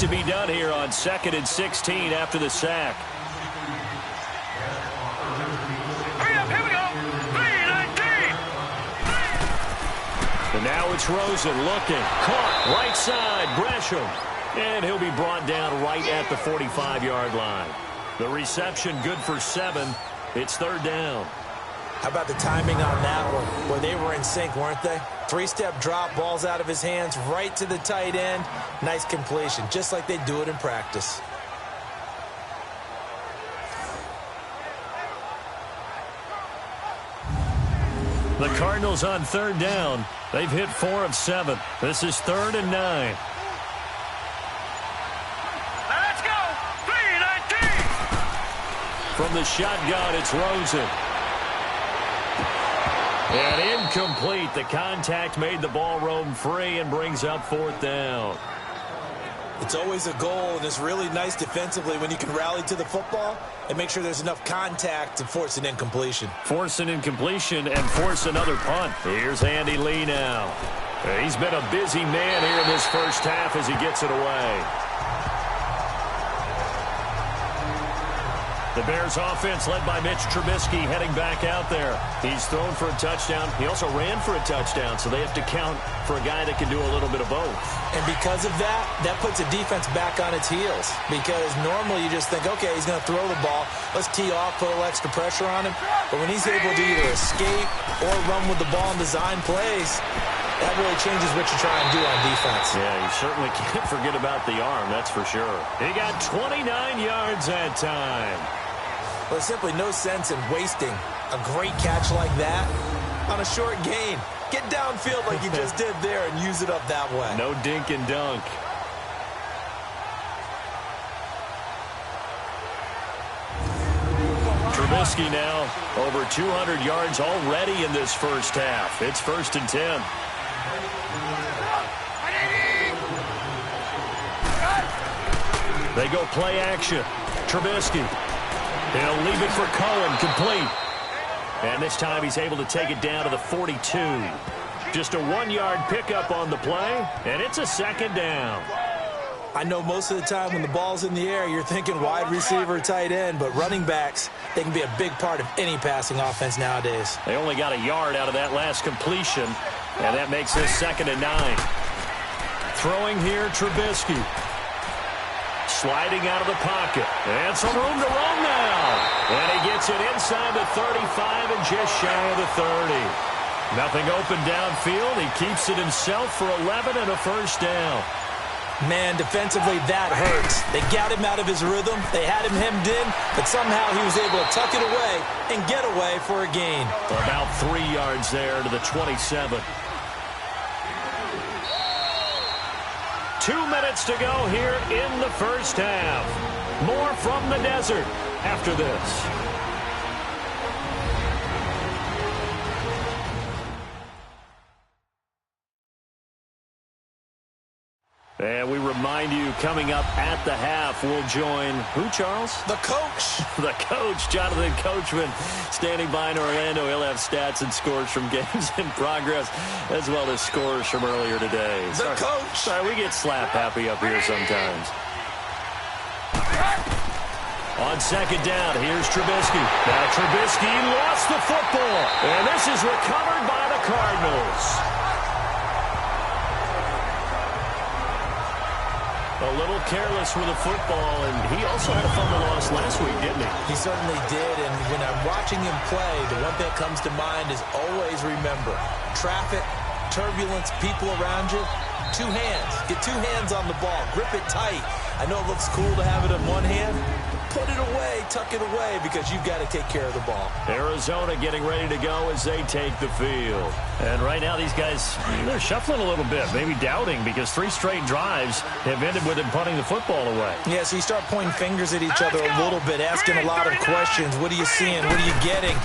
to be done here on 2nd and 16 after the sack. Hurry up, here we go. 3-19. And now it's Rosen looking. Caught. Right side. Gresham. And he'll be brought down right at the 45-yard line. The reception good for 7. It's 3rd down. How about the timing on that one? Where they were in sync, weren't they? 3-step drop, balls out of his hands, right to the tight end. Nice completion, just like they do it in practice. The Cardinals on 3rd down. They've hit 4 of 7. This is 3rd and 9. Let's go. 3-19. From the shotgun, it's Rosen. And incomplete. The contact made the ball roam free and brings up 4th down. It's always a goal, and it's really nice defensively when you can rally to the football and make sure there's enough contact to force an incompletion. Force an incompletion and force another punt. Here's Andy Lee now. He's been a busy man here in this first half as he gets it away. The Bears offense led by Mitch Trubisky heading back out there. He's thrown for a touchdown. He also ran for a touchdown, so they have to count for a guy that can do a little bit of both. And because of that, that puts a defense back on its heels. Because normally you just think, okay, he's going to throw the ball. Let's tee off, put a little extra pressure on him. But when he's able to either escape or run with the ball and design plays, that really changes what you try and do on defense. Yeah, you certainly can't forget about the arm, that's for sure. He got 29 yards that time. Well, there's simply no sense in wasting a great catch like that on a short gain. Get downfield like you just did there and use it up that way. No dink and dunk. Trubisky now over 200 yards already in this first half. It's 1st and 10. They go play action. Trubisky. He'll leave it for Cohen, complete. And this time he's able to take it down to the 42. Just a 1-yard pickup on the play, and it's a 2nd down. I know most of the time when the ball's in the air, you're thinking wide receiver, tight end, but running backs, they can be a big part of any passing offense nowadays. They only got a yard out of that last completion, and that makes this 2nd and 9. Throwing here, Trubisky. Sliding out of the pocket. And some room to run now. And he gets it inside the 35 and just shy of the 30. Nothing open downfield. He keeps it himself for 11 and a 1st down. Man, defensively, that hurts. They got him out of his rhythm. They had him hemmed in, but somehow he was able to tuck it away and get away for a gain. About 3 yards there to the 27. 2 minutes to go here in the first half. More from the desert after this. And we remind you, coming up at the half, we'll join who, Charles? The coach. The coach, Jonathan Coachman, standing by in Orlando. He'll have stats and scores from games in progress, as well as scores from earlier today. The coach. Sorry, we get slap happy up here sometimes. On 2nd down, here's Trubisky. Now Trubisky lost the football, and this is recovered by the Cardinals. A little careless with the football, and he also had a fumble loss last week, didn't he? He certainly did, and when I'm watching him play, the one thing that comes to mind is always remember, traffic, turbulence, people around you, 2 hands. Get 2 hands on the ball. Grip it tight. I know it looks cool to have it in one hand. Put it away, tuck it away, because you've got to take care of the ball. Arizona getting ready to go as they take the field. And right now these guys, they're shuffling a little bit, maybe doubting, because 3 straight drives have ended with them punting the football away. Yeah, so you start pointing fingers at each other a little bit, asking a lot of questions. What are you seeing? What are you getting?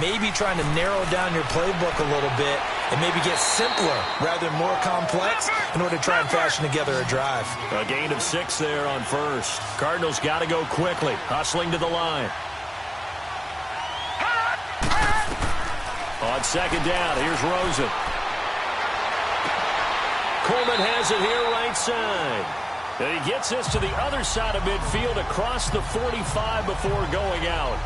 Maybe trying to narrow down your playbook a little bit and maybe get simpler rather than more complex in order to try and fashion together a drive. A gain of 6 there on first. Cardinals got to go quickly, hustling to the line. On 2nd down, here's Rosen. Coleman has it here right side. And he gets this to the other side of midfield across the 45 before going out.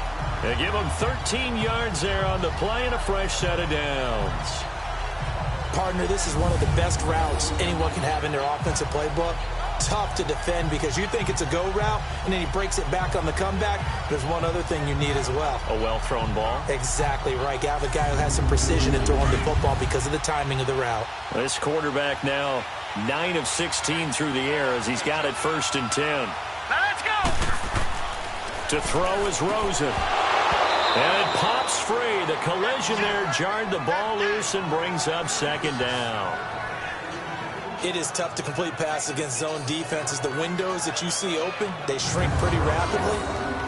They give him 13 yards there on the play and a fresh set of downs. Partner, this is one of the best routes anyone can have in their offensive playbook. Tough to defend because you think it's a go route, and then he breaks it back on the comeback. There's one other thing you need as well. A well-thrown ball. Exactly right. You have a guy who has some precision in throwing the football because of the timing of the route. This quarterback now 9 of 16 through the air as he's got it 1st and 10. Now let's go. To throw is Rosen. And it pops free. The collision there jarred the ball loose and brings up 2nd down. It is tough to complete passes against zone defenses. The windows that you see open, they shrink pretty rapidly.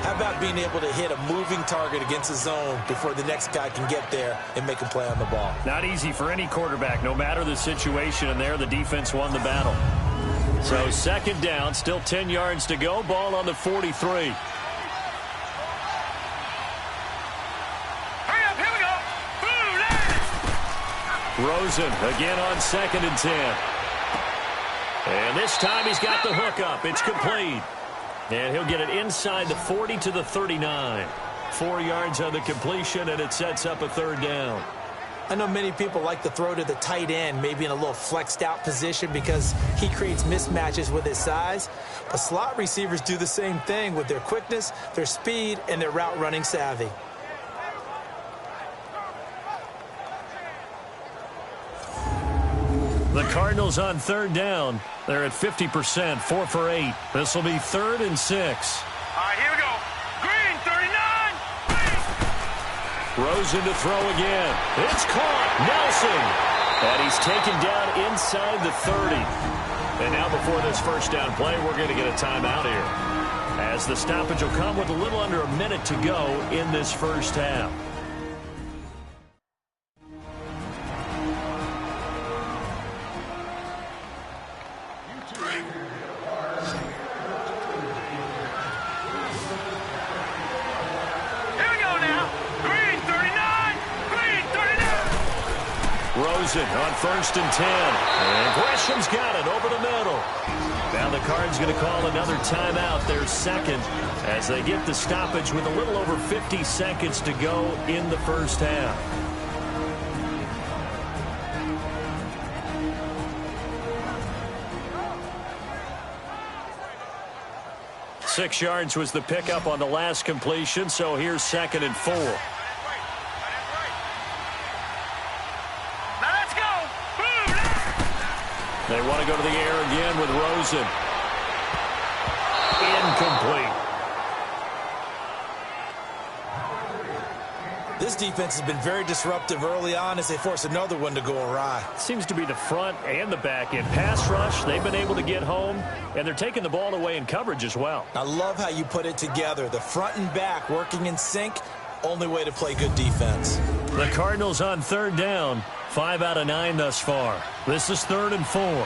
How about being able to hit a moving target against a zone before the next guy can get there and make a play on the ball? Not easy for any quarterback, no matter the situation, and there the defense won the battle. So 2nd down, still 10 yards to go. Ball on the 43. Rosen again on 2nd and 10. And this time he's got the hook up. It's complete. And he'll get it inside the 40 to the 39. 4 yards on the completion, and it sets up a 3rd down. I know many people like to throw to the tight end, maybe in a little flexed out position because he creates mismatches with his size. But slot receivers do the same thing with their quickness, their speed, and their route running savvy. The Cardinals on 3rd down. They're at 50%, 4 for 8. This will be 3rd and 6. All right, here we go. Green, 39. Green. Rosen to throw again. It's caught. Nelson. And he's taken down inside the 30. And now before this 1st down play, we're going to get a timeout here, as the stoppage will come with a little under a minute to go in this 1st half. On 1st and 10. And Gresham's got it over the middle. Now the Cards going to call another timeout, their 2nd, as they get the stoppage with a little over 50 seconds to go in the 1st half. Six yards was the pickup on the last completion, so here's 2nd and 4. They want to go to the air again with Rosen. Incomplete. This defense has been very disruptive early on as they force another one to go awry. Seems to be the front and the back end. Pass rush, they've been able to get home, and they're taking the ball away in coverage as well. I love how you put it together. The front and back working in sync, only way to play good defense. The Cardinals on 3rd down. 5 out of 9 thus far. This is 3rd and 4. All right,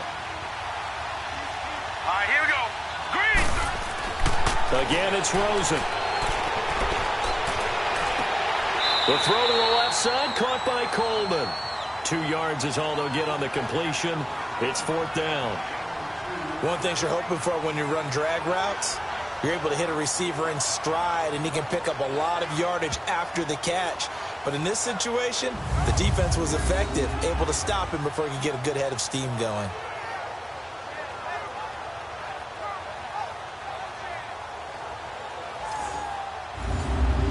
here we go. Green. Again, it's Rosen. The throw to the left side, caught by Coleman. 2 yards is all they'll get on the completion. It's 4th down. One thing you're hoping for when you run drag routes, you're able to hit a receiver in stride, and he can pick up a lot of yardage after the catch. But in this situation, the defense was effective, able to stop him before he could get a good head of steam going.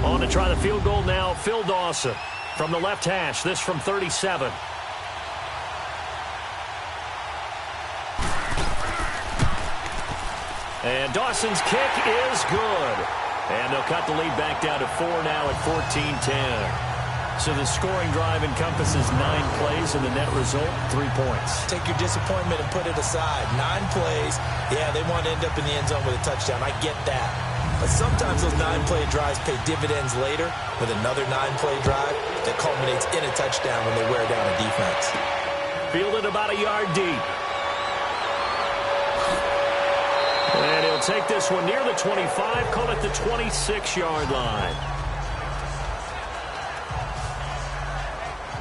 On to try the field goal now, Phil Dawson from the left hash. This from 37. And Dawson's kick is good. And they'll cut the lead back down to 4 now at 14-10. So the scoring drive encompasses 9 plays, and the net result, 3 points. Take your disappointment and put it aside. 9 plays, yeah, they want to end up in the end zone with a touchdown. I get that. But sometimes those 9-play drives pay dividends later with another 9-play drive that culminates in a touchdown when they wear down a defense. Fielded about a yard deep. And he'll take this one near the 25, call it the 26-yard line.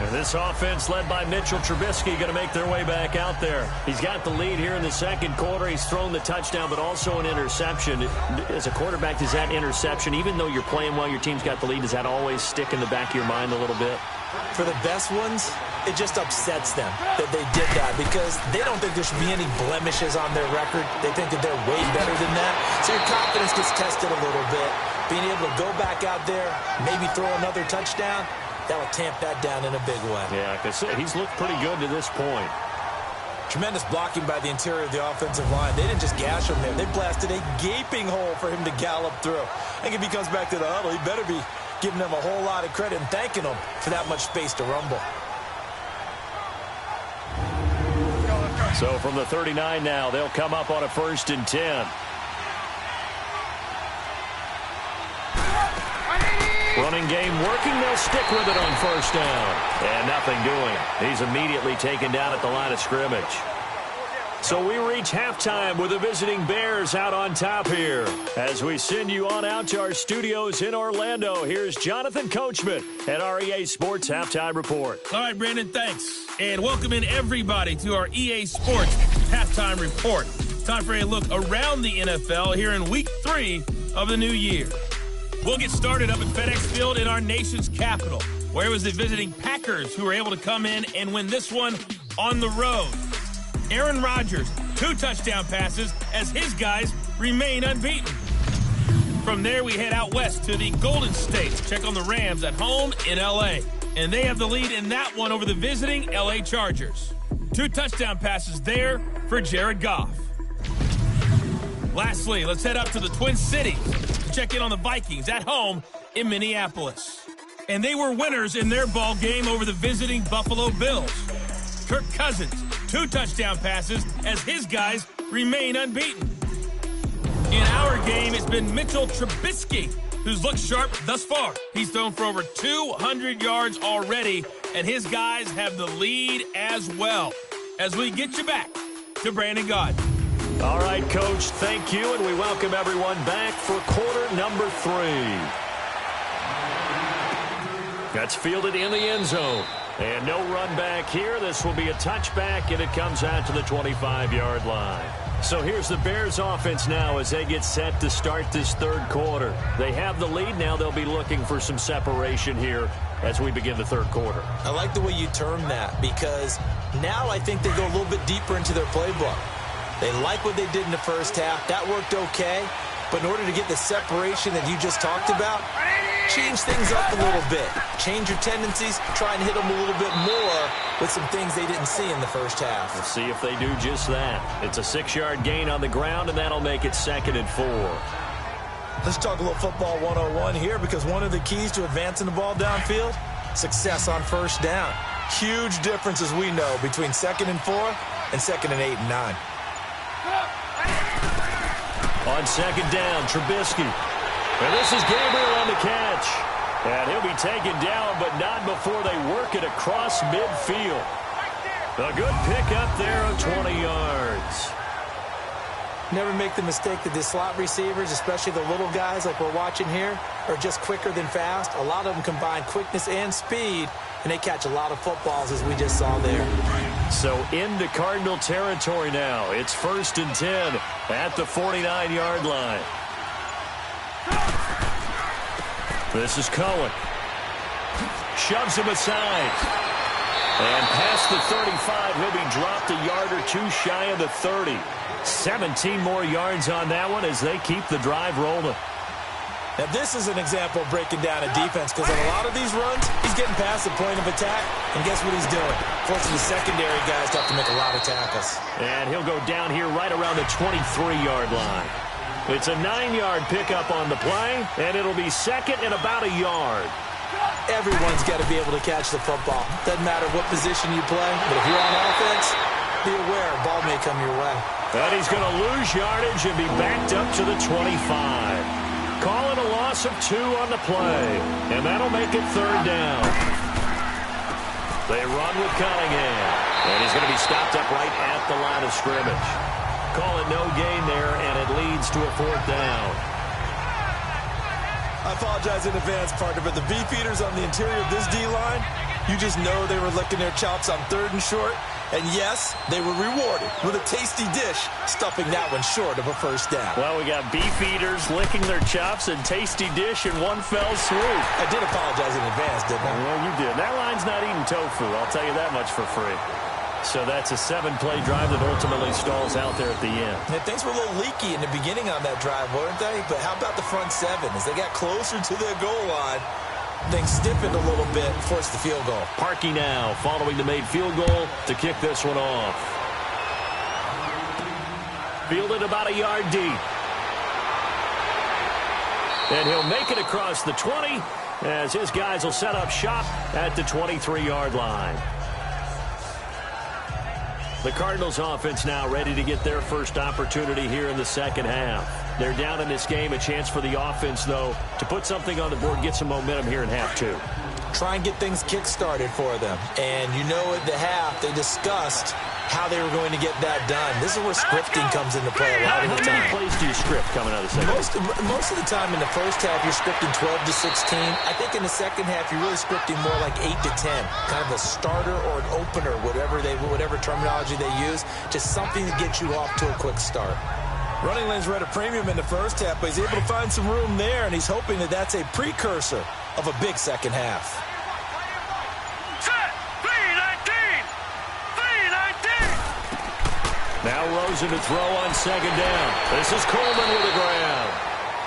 And this offense led by Mitchell Trubisky going to make their way back out there. He's got the lead here in the second quarter. He's thrown the touchdown, but also an interception. As a quarterback, does that interception, even though you're playing well, your team's got the lead, does that always stick in the back of your mind a little bit? For the best ones, it just upsets them that they did that because they don't think there should be any blemishes on their record. They think that they're way better than that. So your confidence gets tested a little bit. Being able to go back out there, maybe throw another touchdown, that will tamp that down in a big way. Yeah, like I said, he's looked pretty good to this point. Tremendous blocking by the interior of the offensive line. They didn't just gash him there. They blasted a gaping hole for him to gallop through. I think if he comes back to the huddle, he better be giving them a whole lot of credit and thanking them for that much space to rumble. So from the 39 now, they'll come up on a 1st and 10. Running game working. They'll stick with it on 1st down. And nothing doing. He's immediately taken down at the line of scrimmage. So we reach halftime with the visiting Bears out on top here. As we send you on out to our studios in Orlando, here's Jonathan Coachman at our EA Sports Halftime Report. All right, Brandon, thanks. And welcome in everybody to our EA Sports Halftime Report. Time for a look around the NFL here in Week 3 of the new year. We'll get started up at FedEx Field in our nation's capital, where it was the visiting Packers who were able to come in and win this one on the road. Aaron Rodgers, 2 touchdown passes as his guys remain unbeaten. From there, we head out west to the Golden State to check on the Rams at home in L.A. And they have the lead in that one over the visiting L.A. Chargers. 2 touchdown passes there for Jared Goff. Lastly, let's head up to the Twin Cities to check in on the Vikings at home in Minneapolis. And they were winners in their ball game over the visiting Buffalo Bills. Kirk Cousins, 2 touchdown passes as his guys remain unbeaten. In our game, it's been Mitchell Trubisky who's looked sharp thus far. He's thrown for over 200 yards already, and his guys have the lead as well. As we get you back to Brandon Gaudin. All right, Coach, thank you, and we welcome everyone back for quarter number 3. That's fielded in the end zone. And no run back here. This will be a touchback, and it comes out to the 25-yard line. So here's the Bears offense now as they get set to start this 3rd quarter. They have the lead now. They'll be looking for some separation here as we begin the 3rd quarter. I like the way you term that because now I think they go a little bit deeper into their playbook. They like what they did in the first half. That worked okay. But in order to get the separation that you just talked about, change things up a little bit. Change your tendencies. Try and hit them a little bit more with some things they didn't see in the first half. We'll see if they do just that. It's a 6-yard gain on the ground, and that'll make it 2nd and 4. Let's talk a little football 101 here because one of the keys to advancing the ball downfield, success on 1st down. Huge difference, as we know, between 2nd and 4 and 2nd and 8 and 9. On 2nd down, Trubisky. And this is Gabriel on the catch. And he'll be taken down, but not before they work it across midfield. A good pickup there of 20 yards. Never make the mistake that the slot receivers, especially the little guys like we're watching here, are just quicker than fast. A lot of them combine quickness and speed, and they catch a lot of footballs, as we just saw there. So into Cardinal territory now. It's 1st and 10 at the 49-yard line. This is Cohen. Shoves him aside. And past the 35, he'll be dropped a yard or 2 shy of the 30. 17 more yards on that one as they keep the drive rolling. Now, this is an example of breaking down a defense because on a lot of these runs, he's getting past the point of attack, and guess what he's doing? Forcing the secondary guys to have to make a lot of tackles. And he'll go down here right around the 23-yard line. It's a 9-yard pickup on the play, and it'll be 2nd and about a yard. Everyone's got to be able to catch the football. Doesn't matter what position you play, but if you're on offense, be aware a ball may come your way. And he's going to lose yardage and be backed up to the 25. Call it a loss of 2 on the play, and that'll make it 3rd down. They run with Cunningham, and he's going to be stopped up right at the line of scrimmage. Call it no gain there, and it leads to a 4th down. I apologize in advance, partner, but the beefeaters on the interior of this D-line, You just know they were licking their chops on 3rd and short. And yes, they were rewarded with a tasty dish, stuffing that one short of a first down. Well, we got beef eaters licking their chops and tasty dish in one fell swoop. I did apologize in advance, didn't I? Well, you did. That line's not eating tofu, I'll tell you that much for free. So that's a 7-play drive that ultimately stalls out there at the end. Yeah, things were a little leaky in the beginning on that drive, weren't they? But how about the front 7? As they got closer to their goal line, things stiffened a little bit, forced the field goal. Parkey now following the made field goal to kick this one off. Fielded about a yard deep. And he'll make it across the 20 as his guys will set up shop at the 23-yard line. The Cardinals offense now ready to get their first opportunity here in the second half. They're down in this game. A chance for the offense, though, to put something on the board, get some momentum here in half 2. Try and get things kick-started for them. And you know at the half, they discussed how they were going to get that done. This is where scripting comes into play a lot of the time. How many plays do you script coming out of the second half? Most of the time in the first half, you're scripting 12 to 16. I think in the second half, you're really scripting more like 8 to 10. Kind of a starter or an opener, whatever terminology they use. Just something to get you off to a quick start. Running lanes were at a premium in the first half, but he's able to find some room there, and he's hoping that that's a precursor of a big second half. Set. 3-19. 3-19. Now Rosen to throw on second down. This is Coleman with the ground.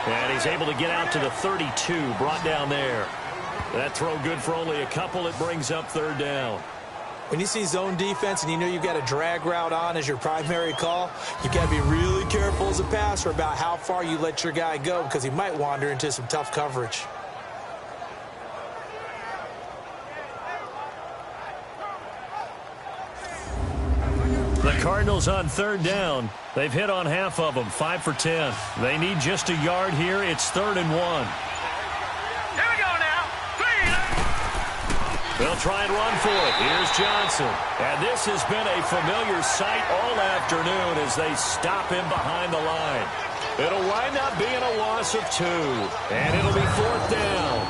And he's able to get out to the 32, brought down there. That throw good for only a couple. It brings up 3rd down. When you see zone defense and you know you've got a drag route on as your primary call, you've got to be really careful as a passer about how far you let your guy go because he might wander into some tough coverage. The Cardinals on 3rd down. They've hit on half of them, 5 for 10. They need just a yard here. It's 3rd and 1. Here we go now. 3-19. They'll try and run for it. Here's Johnson. And this has been a familiar sight all afternoon as they stop him behind the line. It'll wind up being a loss of 2. And it'll be 4th down.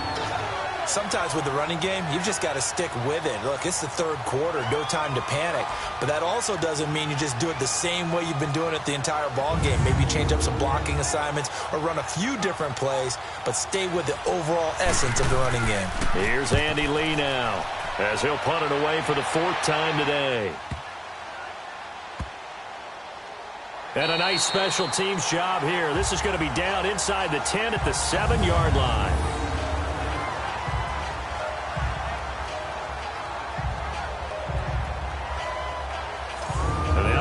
Sometimes with the running game, you've just got to stick with it. Look, it's the 3rd quarter, no time to panic. But that also doesn't mean you just do it the same way you've been doing it the entire ball game. Maybe change up some blocking assignments or run a few different plays, but stay with the overall essence of the running game. Here's Andy Lee now as he'll punt it away for the 4th time today. And a nice special teams job here. This is going to be down inside the 10 at the 7-yard line.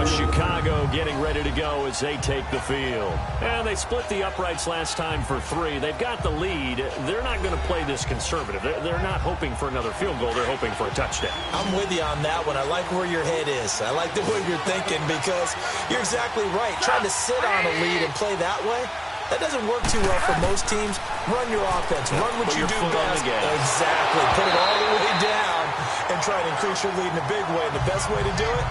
Chicago getting ready to go as they take the field. And they split the uprights last time for 3. They've got the lead. They're not going to play this conservative. They're not hoping for another field goal. They're hoping for a touchdown. I'm with you on that one. I like where your head is. I like the way you're thinking because you're exactly right. Trying to sit on a lead and play that way, that doesn't work too well for most teams. Run your offense. Run what you do best. Exactly. Put it all the way down and try to increase your lead in a big way. And the best way to do it,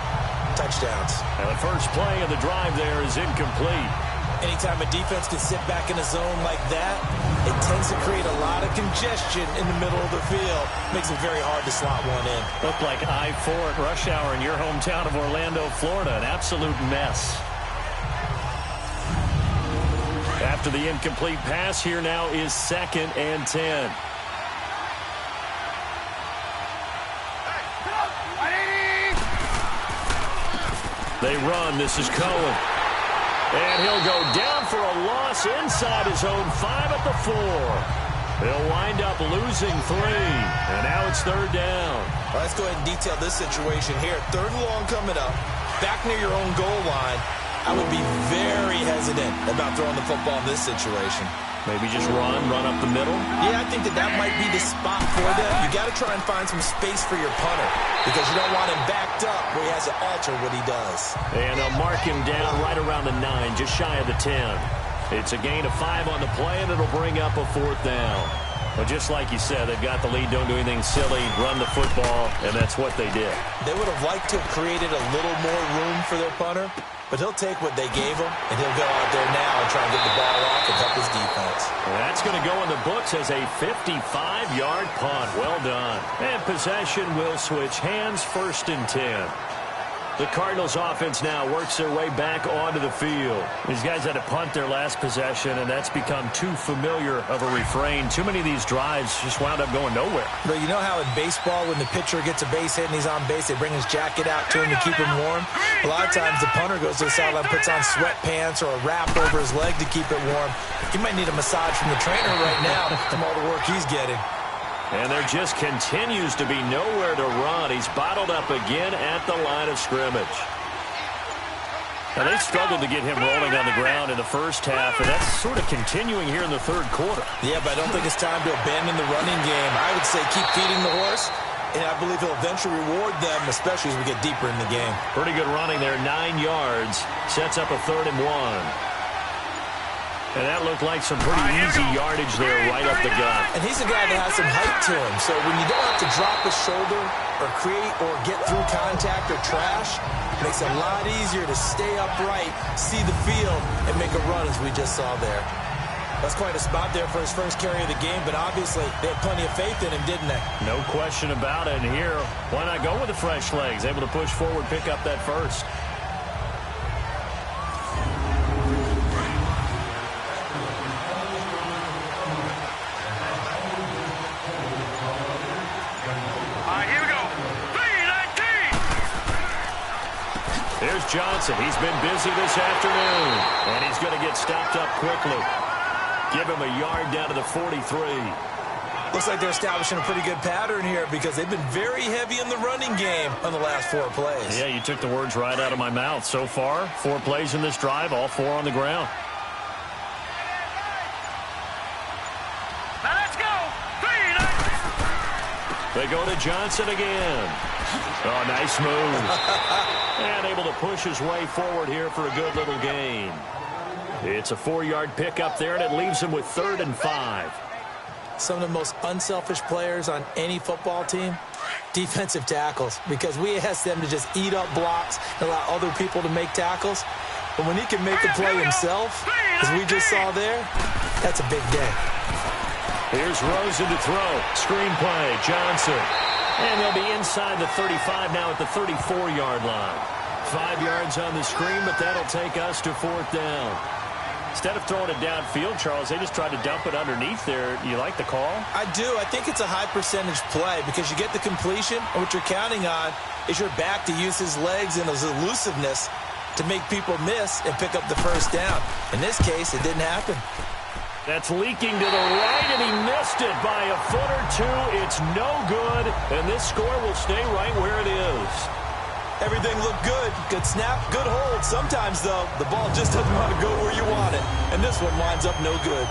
touchdowns. And the first play of the drive there is incomplete. Anytime a defense can sit back in a zone like that, it tends to create a lot of congestion in the middle of the field. Makes it very hard to slot one in. Looked like I-4 at rush hour in your hometown of Orlando, Florida. An absolute mess. After the incomplete pass, here now is 2nd and 10. They run. This is Cohen. And he'll go down for a loss inside his own 5 at the 4. They'll wind up losing 3. And now it's 3rd down. Well, let's go ahead and detail this situation here. 3rd and long coming up. Back near your own goal line. I would be very hesitant about throwing the football in this situation. Maybe just run up the middle? Yeah, I think that might be the spot for them. You got to try and find some space for your punter because you don't want him backed up where he has to alter what he does. And they'll mark him down right around the 9, just shy of the 10. It's a gain of 5 on the play, and it'll bring up a 4th down. But just like you said, they've got the lead, don't do anything silly, run the football, and that's what they did. They would have liked to have created a little more room for their punter, but he'll take what they gave him, and he'll go out there now and try and get the ball off and help his defense. yards. That's going to go in the books as a 55-yard punt. Well done. And possession will switch hands, 1st and 10. The Cardinals offense now works their way back onto the field. These guys had to punt their last possession, and that's become too familiar of a refrain. Too many of these drives just wound up going nowhere. But you know how in baseball, when the pitcher gets a base hit and he's on base, they bring his jacket out to him to keep him warm? A lot of times the punter goes to the sideline, puts on sweatpants or a wrap over his leg to keep it warm. He might need a massage from the trainer right now from all the work he's getting. And there just continues to be nowhere to run. He's bottled up again at the line of scrimmage. Now, they struggled to get him rolling on the ground in the first half, and that's sort of continuing here in the third quarter. Yeah, but I don't think it's time to abandon the running game. I would say keep feeding the horse, and I believe he'll eventually reward them, especially as we get deeper in the game. Pretty good running there, 9 yards. Sets up a 3rd and 1. And that looked like some pretty easy yardage there right up the gut. And he's a guy that has some height to him. So when you don't have to drop his shoulder or create or get through contact or trash, it makes it a lot easier to stay upright, see the field, and make a run as we just saw there. That's quite a spot there for his first carry of the game, but obviously they had plenty of faith in him, didn't they? No question about it. And here, why not go with the fresh legs? Able to push forward, pick up that first. Here's Johnson. He's been busy this afternoon, and he's going to get stopped up quickly. Give him a yard down to the 43. Looks like they're establishing a pretty good pattern here because they've been very heavy in the running game on the last 4 plays. Yeah, you took the words right out of my mouth. So far, 4 plays in this drive, all 4 on the ground. Now let's go. They go to Johnson again. Oh, nice move. And able to push his way forward here for a good little gain. It's a 4-yard pickup there, and it leaves him with 3rd and 5. Some of the most unselfish players on any football team, defensive tackles, because we ask them to just eat up blocks and allow other people to make tackles. But when he can make a play himself, as we just saw there, that's a big day. Here's Rosen to throw. Screen play, Johnson. And they'll be inside the 35 now at the 34-yard line. 5 yards on the screen, but that'll take us to 4th down. Instead of throwing it downfield, Charles, they just tried to dump it underneath there. You like the call? I do. I think it's a high-percentage play because you get the completion, and what you're counting on is your back to use his legs and his elusiveness to make people miss and pick up the first down. In this case, it didn't happen. That's leaking to the right, and he missed it by a foot or 2. It's no good, and this score will stay right where it is. Everything looked good. Good snap, good hold. Sometimes, though, the ball just doesn't want to go where you want it, and this one winds up no good.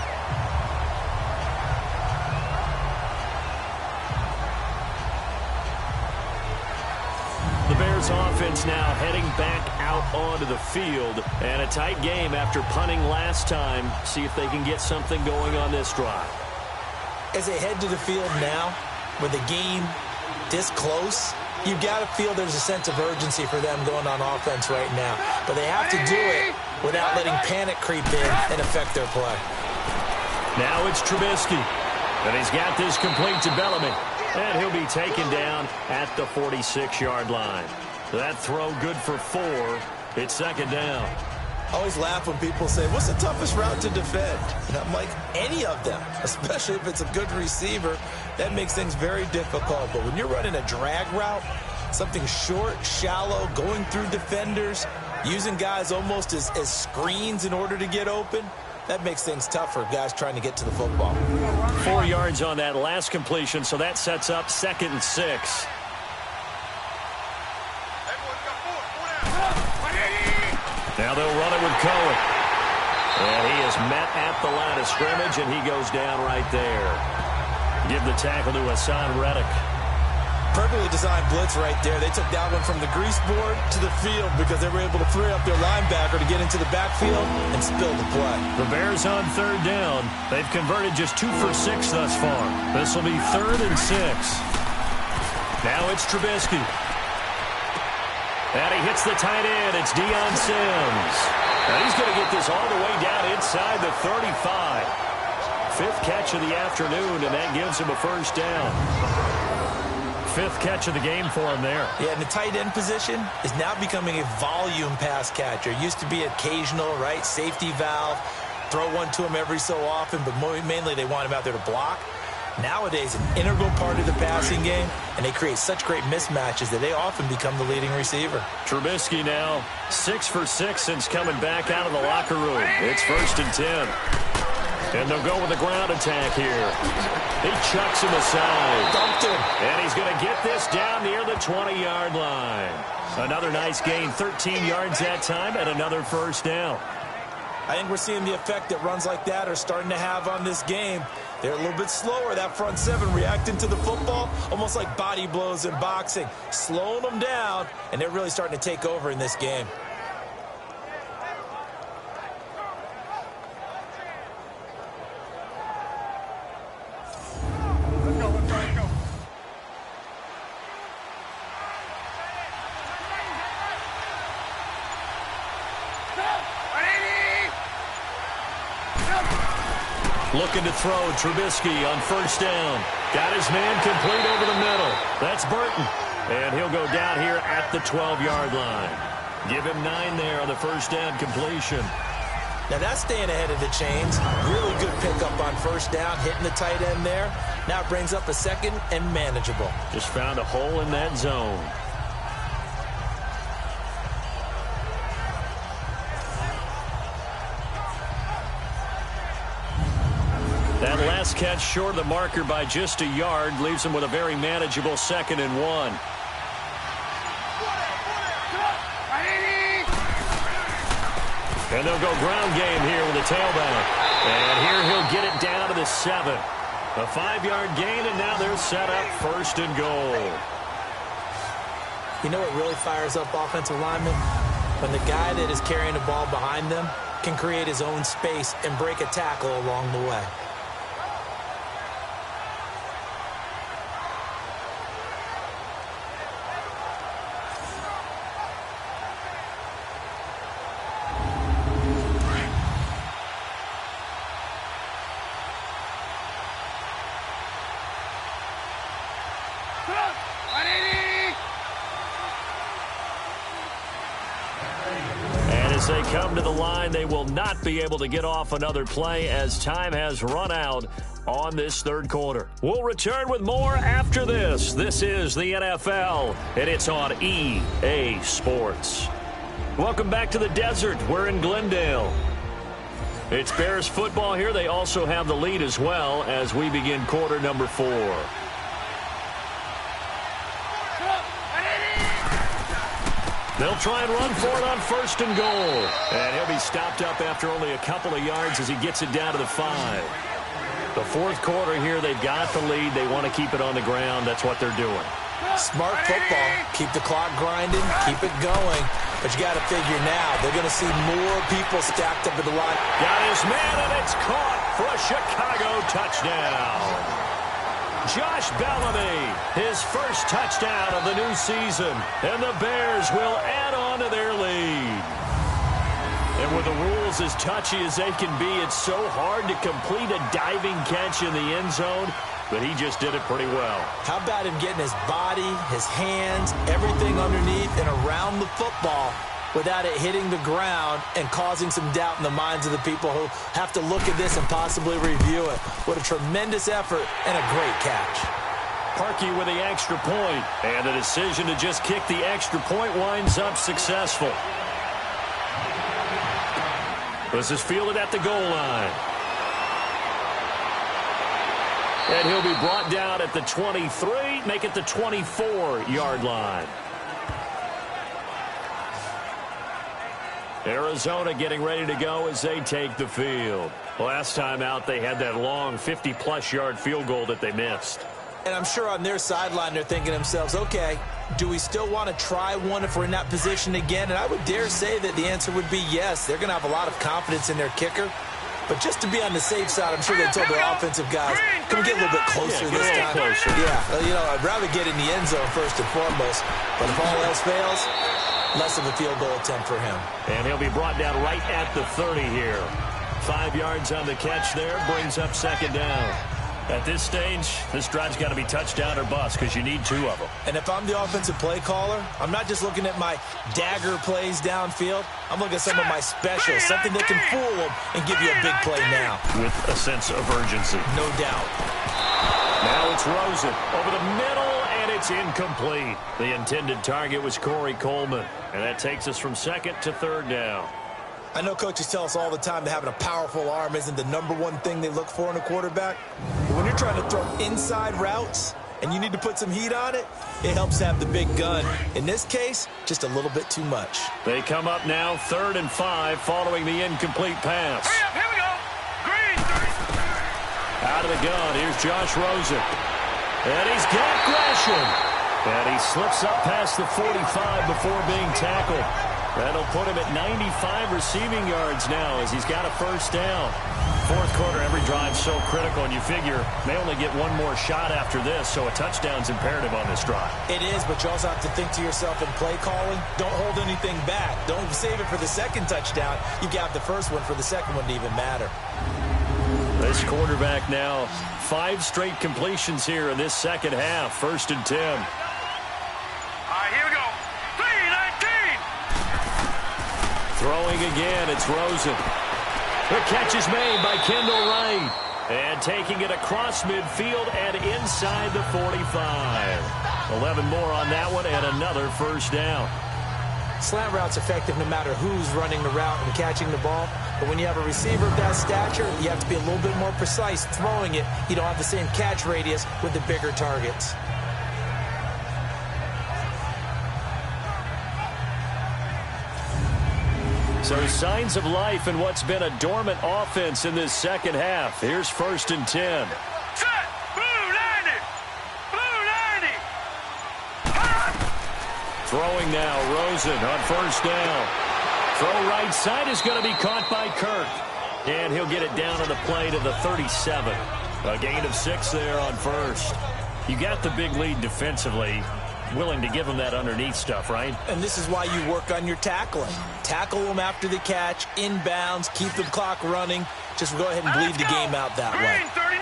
The Bears offense now heading back out onto the field, and a tight game after punting last time. See if they can get something going on this drive. As they head to the field now, with the game this close, you've got to feel there's a sense of urgency for them going on offense right now. But they have to do it without letting panic creep in and affect their play. Now it's Trubisky, and he's got this complete to Bellamy. And he'll be taken down at the 46-yard line. That throw good for 4. It's 2nd down. I always laugh when people say, what's the toughest route to defend? And I'm like, any of them, especially if it's a good receiver. That makes things very difficult. But when you're running a drag route, something short, shallow, going through defenders, using guys almost as screens in order to get open, that makes things tough for guys trying to get to the football. 4 yards on that last completion, so that sets up 2nd and 6. Now they'll run it with Cohen. And he is met at the line of scrimmage, and he goes down right there. Give the tackle to Hassan Reddick. Perfectly designed blitz right there. They took that one from the grease board to the field because they were able to free up their linebacker to get into the backfield and spill the play. The Bears on 3rd down. They've converted just 2 for 6 thus far. This will be 3rd and 6. Now it's Trubisky. And he hits the tight end. It's DeMonchi. And he's going to get this all the way down inside the 35. Fifth catch of the afternoon, and that gives him a first down. Fifth catch of the game for him there. Yeah, and the tight end position is now becoming a volume pass catcher. Used to be occasional, right? Safety valve. Throw one to him every so often, but mainly they want him out there to block. Nowadays, an integral part of the passing game, and they create such great mismatches that they often become the leading receiver. Trubisky now 6 for 6 since coming back out of the locker room. It's 1st and 10. And they'll go with a ground attack here. He chucks him aside. Dumped him. And he's going to get this down near the 20-yard line. Another nice gain, 13 yards that time, and another first down. I think we're seeing the effect that runs like that are starting to have on this game. They're a little bit slower, that front seven, reacting to the football, almost like body blows in boxing, slowing them down, and they're really starting to take over in this game. Looking to throw, Trubisky on first down. Got his man complete over the middle. That's Burton. And he'll go down here at the 12-yard line. Give him 9 there on the first down completion. Now that's staying ahead of the chains. Really good pickup on first down, hitting the tight end there. Now it brings up a second and manageable. Just found a hole in that zone. That last catch short of the marker by just a yard leaves him with a very manageable 2nd and 1. And they'll go ground game here with a tailback. And here he'll get it down to the 7. A 5-yard gain, and now they're set up 1st and goal. You know what really fires up offensive linemen? When the guy that is carrying the ball behind them can create his own space and break a tackle along the way. As they come to the line, they will not be able to get off another play as time has run out on this 3rd quarter. We'll return with more after this. This is the NFL, and it's on EA Sports. Welcome back to the desert. We're in Glendale. It's Bears football here. They also have the lead as well as we begin quarter number 4. They'll try and run for it on 1st and goal. And he'll be stopped up after only a couple of yards as he gets it down to the 5. The 4th quarter here, they've got the lead. They want to keep it on the ground. That's what they're doing. Smart football. Keep the clock grinding. Keep it going. But you got to figure now, they're going to see more people stacked up at the line. Got his man, and it's caught for a Chicago touchdown. Josh Bellamy, his first touchdown of the new season, and the Bears will add on to their lead. And with the rules as touchy as they can be, it's so hard to complete a diving catch in the end zone, but he just did it pretty well. How about him getting his body, his hands, everything underneath and around the football without it hitting the ground and causing some doubt in the minds of the people who have to look at this and possibly review it. What a tremendous effort and a great catch. Parkey with the extra point, and the decision to just kick the extra point winds up successful. This is fielded at the goal line. And he'll be brought down at the 23, make it the 24-yard line. Arizona getting ready to go as they take the field. Last time out, they had that long 50-plus yard field goal that they missed. And I'm sure on their sideline, they're thinking to themselves, okay, do we still want to try one if we're in that position again? And I would dare say that the answer would be yes. They're going to have a lot of confidence in their kicker. But just to be on the safe side, I'm sure they told their offensive guys, come get a little bit closer this time. Closer. Yeah, you know, I'd rather get in the end zone first and foremost. But if all else fails, less of a field goal attempt for him. And he'll be brought down right at the 30 here. 5 yards on the catch there, brings up second down. At this stage, this drive's got to be touchdown or bust because you need 2 of them. And if I'm the offensive play caller, I'm not just looking at my dagger plays downfield. I'm looking at some of my specials, something that can fool them and give you a big play now. With a sense of urgency. No doubt. Now it's Rosen over the middle, and it's incomplete. The intended target was Corey Coleman, and that takes us from second to third down. I know coaches tell us all the time that having a powerful arm isn't the #1 thing they look for in a quarterback. But when you're trying to throw inside routes and you need to put some heat on it, it helps to have the big gun. In this case, just a little bit too much. They come up now 3rd and 5 following the incomplete pass. Hurry up, here we go. Green. Out of the gun, here's Josh Rosen. And he's got Gresham. And he slips up past the 45 before being tackled. That'll put him at 95 receiving yards now as he's got a first down. 4th quarter, every drive's so critical, and you figure they only get 1 more shot after this, so a touchdown's imperative on this drive. It is, but you also have to think to yourself in play calling, don't hold anything back. Don't save it for the second touchdown. You got the first one for the second one to even matter. This quarterback now, 5 straight completions here in this second half. 1st and 10. All right, here we go. 3-19. Throwing again, it's Rosen. The catch is made by Kendall Wright. And taking it across midfield and inside the 45. 11 more on that one and another first down. Slant route's effective no matter who's running the route and catching the ball. But when you have a receiver of that stature, you have to be a little bit more precise throwing it. You don't have the same catch radius with the bigger targets. So signs of life in what's been a dormant offense in this second half. Here's 1st and 10. Set. Blue 90. Blue 90. Throwing now, Rosen on first down. Throw right side is going to be caught by Kirk. And he'll get it down on the play to the 37. A gain of 6 there on first. You got the big lead defensively. Willing to give them that underneath stuff, right? And this is why you work on your tackling. Tackle them after the catch, inbounds, keep the clock running. Just go ahead and bleed the game out that way. Green 39.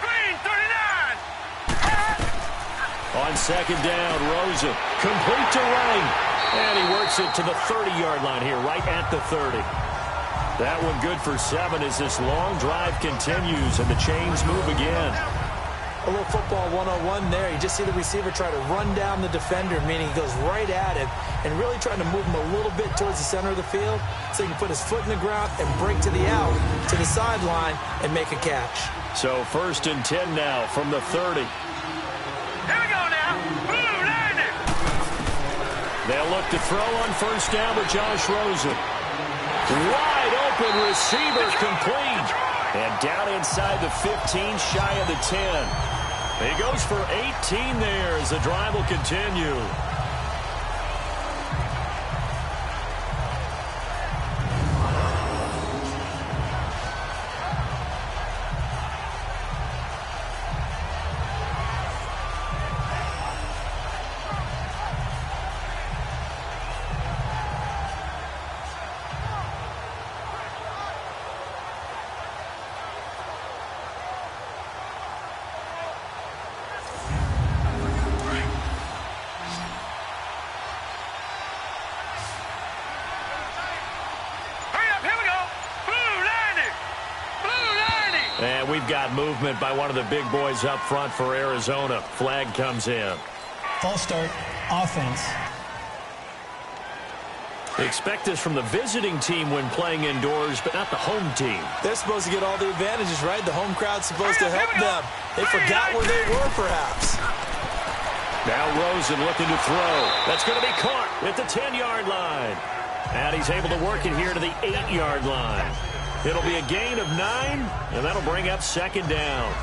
Green 39. On second down, Rosen. Complete to Wright. And he works it to the 30-yard line here, right at the 30. That one good for 7 as this long drive continues and the chains move again. A little football 101 there. You just see the receiver try to run down the defender, meaning he goes right at him and really trying to move him a little bit towards the center of the field so he can put his foot in the ground and break to the out, to the sideline, and make a catch. So 1st and 10 now from the 30. Here we go now. Blue 90. They'll look to throw on first down with Josh Rosen. Wide open receiver complete. And down inside the 15, shy of the 10. He goes for 18 there as the drive will continue. And we've got movement by one of the big boys up front for Arizona. Flag comes in. False start, offense. Expect this from the visiting team when playing indoors, but not the home team. They're supposed to get all the advantages, right? The home crowd's supposed to help them. They forgot where they were, perhaps. Now Rosen looking to throw. That's going to be caught at the 10-yard line. And he's able to work it here to the 8-yard line. It'll be a gain of 9, and that'll bring up second down.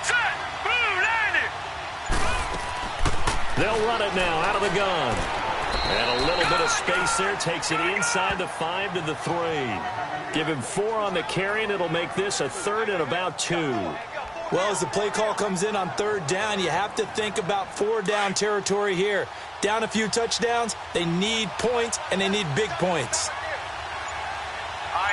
Set. They'll run it now out of the gun. And a little bit of space there. Takes it inside the 5 to the 3. Give him 4 on the carry, and it'll make this a 3rd and about 2. Well, as the play call comes in on 3rd down, you have to think about 4-down territory here. Down a few touchdowns, they need points, and they need big points.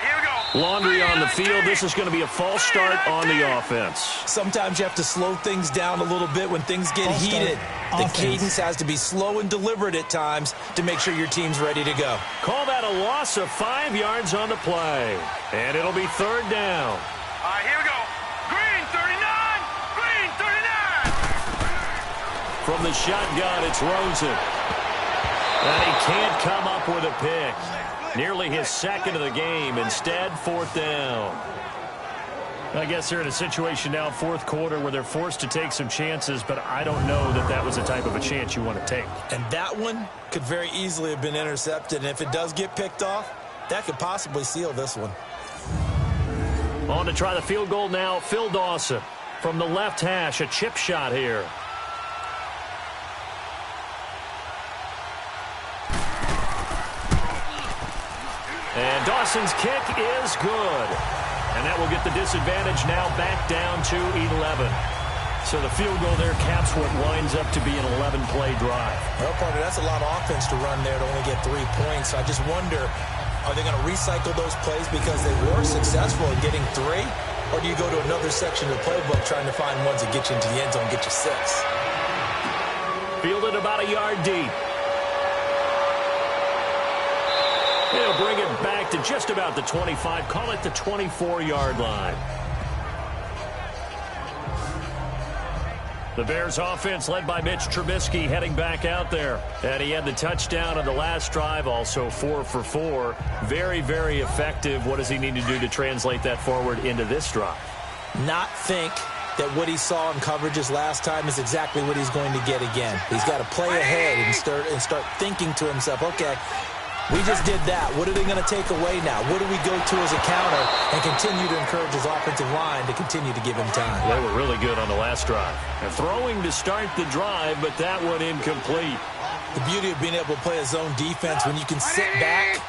Here we go. Laundry on the field. This is going to be a false start on the offense. Sometimes you have to slow things down a little bit when things get heated. The cadence has to be slow and deliberate at times to make sure your team's ready to go. Call that a loss of 5 yards on the play. And it'll be 3rd down. Here we go. Green 39. Green 39. From the shotgun, it's Rosen. And he can't come up with a pick. Nearly his 2nd of the game. Instead, 4th down. I guess they're in a situation now, 4th quarter, where they're forced to take some chances, but I don't know that that was the type of a chance you want to take. And that one could very easily have been intercepted. And if it does get picked off, that could possibly seal this one. On to try the field goal now, Phil Dawson. From the left hash, a chip shot here. And Dawson's kick is good. And that will get the disadvantage now back down to 11. So the field goal there caps what winds up to be an 11-play drive. Well, partner, that's a lot of offense to run there to only get 3 points. So I just wonder, are they going to recycle those plays because they were successful in getting 3? Or do you go to another section of the playbook trying to find ones that get you into the end zone and get you 6? Fielded about a yard deep. He'll bring it back to just about the 25. Call it the 24-yard line. The Bears offense led by Mitch Trubisky heading back out there. And he had the touchdown on the last drive, also 4 for 4. Very, very effective. What does he need to do to translate that forward into this drive? Not think that what he saw in coverages last time is exactly what he's going to get again. He's got to play ahead and start thinking to himself, okay, we just did that. What are they going to take away now? What do we go to as a counter and continue to encourage his offensive line to continue to give him time? They were really good on the last drive. And throwing to start the drive, but that one incomplete. The beauty of being able to play a zone defense when you can sit back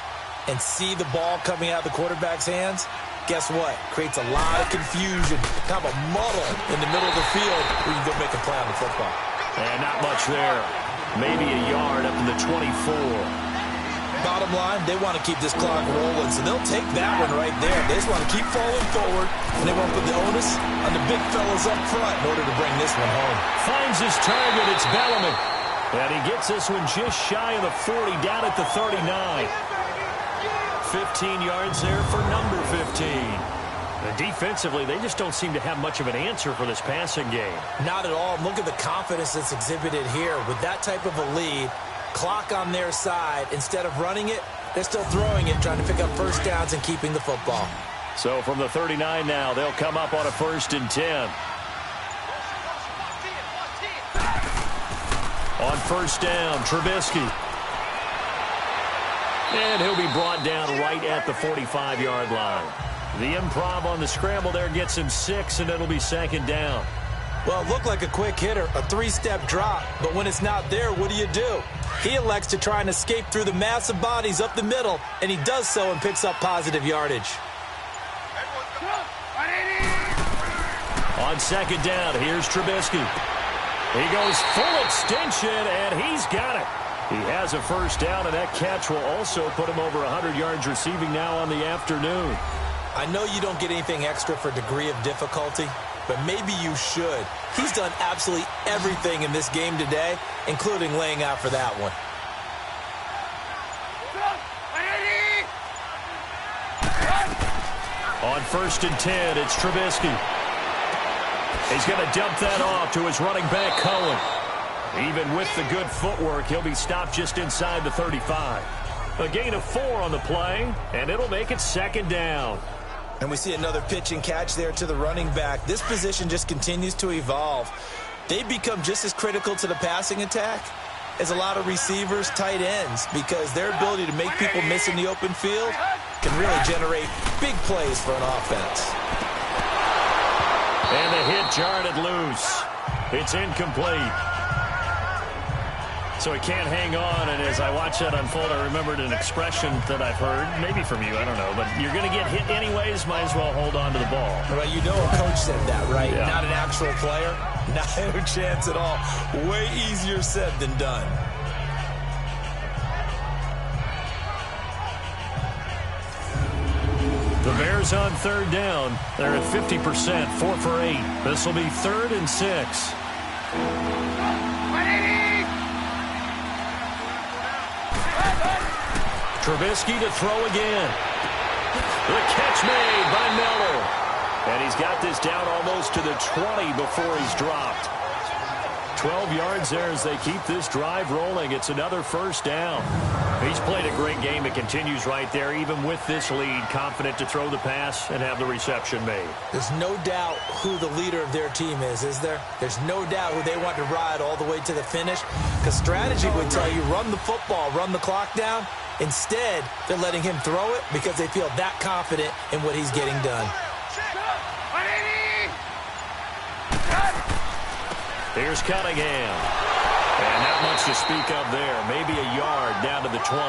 and see the ball coming out of the quarterback's hands, guess what? Creates a lot of confusion, kind of a muddle in the middle of the field where you can go make a play on the football. And not much there. Maybe a yard up to the 24. Bottom line, they want to keep this clock rolling, so they'll take that one right there. They just want to keep falling forward, and they want to put the onus on the big fellas up front in order to bring this one home. Finds his target. It's Bellamy. And he gets this one just shy of the 40, down at the 39. 15 yards there for number 15. And defensively, they just don't seem to have much of an answer for this passing game. Not at all. Look at the confidence that's exhibited here. With that type of a lead, clock on their side, instead of running it, they're still throwing it, trying to pick up first downs and keeping the football. So from the 39 now, they'll come up on a 1st and 10. On 1st down, Trubisky. And he'll be brought down right at the 45-yard line. The improv on the scramble there gets him 6, and it'll be 2nd down. Well, it looked like a quick hitter, a 3-step drop, but when it's not there, what do? He elects to try and escape through the massive bodies up the middle, and he does so and picks up positive yardage. On 2nd down, here's Trubisky. He goes full extension, and he's got it. He has a 1st down, and that catch will also put him over 100 yards receiving now on the afternoon. I know you don't get anything extra for degree of difficulty, but maybe you should. He's done absolutely everything in this game today, including laying out for that one. On 1st and 10, it's Trubisky. He's going to dump that off to his running back, Cohen. Even with the good footwork, he'll be stopped just inside the 35. A gain of 4 on the play, and it'll make it 2nd down. And we see another pitch and catch there to the running back. This position just continues to evolve. They become just as critical to the passing attack as a lot of receivers, tight ends, because their ability to make people miss in the open field can really generate big plays for an offense. And the hit jarred it loose. It's incomplete. So he can't hang on, and as I watch that unfold, I remembered an expression that I've heard, maybe from you, I don't know, but you're going to get hit anyways, might as well hold on to the ball. Well, you know a coach said that, right? Yeah. Not an actual player. Not a chance at all. Way easier said than done. The Bears on third down. They're at 50%, 4 for 8. This will be 3rd and 6. Trubisky to throw again. The catch made by Miller. And he's got this down almost to the 20 before he's dropped. 12 yards there as they keep this drive rolling. It's another first down. He's played a great game. It continues right there, even with this lead, confident to throw the pass and have the reception made. There's no doubt who the leader of their team is there? There's no doubt who they want to ride all the way to the finish. Because strategy would tell you, run the football, run the clock down. Instead, they're letting him throw it because they feel that confident in what he's getting done. Here's Cunningham. And not much to speak of there. Maybe a yard down to the 20.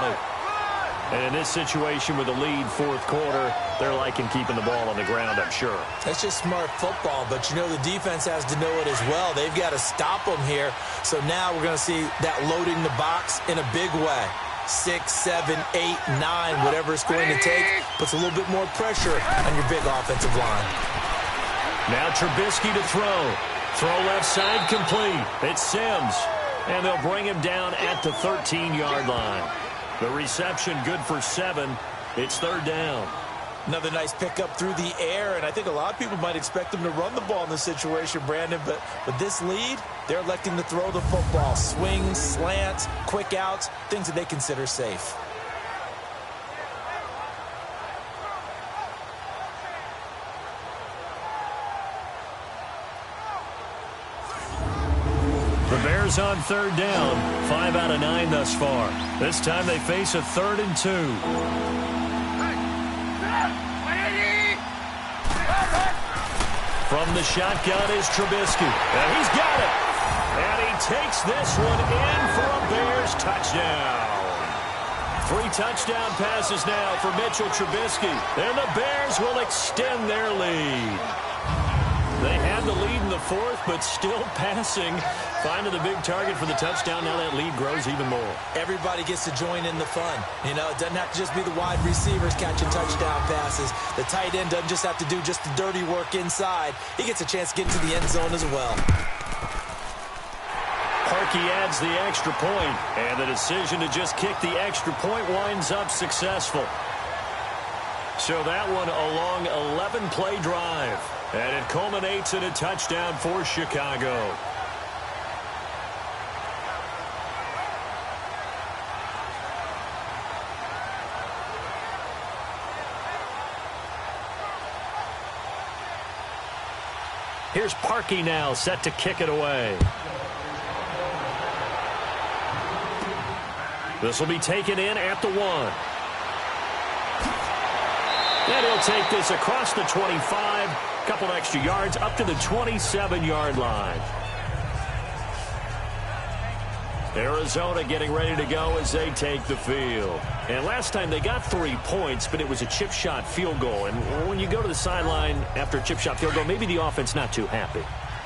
And in this situation with the lead, fourth quarter, they're liking keeping the ball on the ground, I'm sure. That's just smart football, but you know the defense has to know it as well. They've got to stop them here. So now we're going to see that loading the box in a big way. 6, 7, 8, 9, whatever it's going to take, puts a little bit more pressure on your big offensive line. Now Trubisky to throw. Throw left side complete. It's Sims. And they'll bring him down at the 13-yard line. The reception good for 7. It's third down. Another nice pickup through the air, and I think a lot of people might expect them to run the ball in this situation, Brandon, but with this lead, they're electing to throw the football. Swings, slants, quick outs, things that they consider safe. The Bears on third down. 5 out of 9 thus far. This time they face a 3rd and 2. From the shotgun is Trubisky. And he's got it. And he takes this one in for a Bears touchdown. 3 touchdown passes now for Mitchell Trubisky. And the Bears will extend their lead. They had the lead in the 4th, but still passing. Finding the big target for the touchdown. Now that lead grows even more. Everybody gets to join in the fun. You know, it doesn't have to just be the wide receivers catching touchdown passes. The tight end doesn't just have to do just the dirty work inside. He gets a chance to get into the end zone as well. Parkey adds the extra point, and the decision to just kick the extra point winds up successful. So that one a long 11-play drive. And it culminates in a touchdown for Chicago. Here's Parkey now, set to kick it away. This will be taken in at the 1. And he'll take this across the 25. Couple extra yards up to the 27-yard line. Arizona getting ready to go as they take the field. And last time they got 3 points, but it was a chip shot field goal. And when you go to the sideline after a chip shot field goal, maybe the offense not too happy.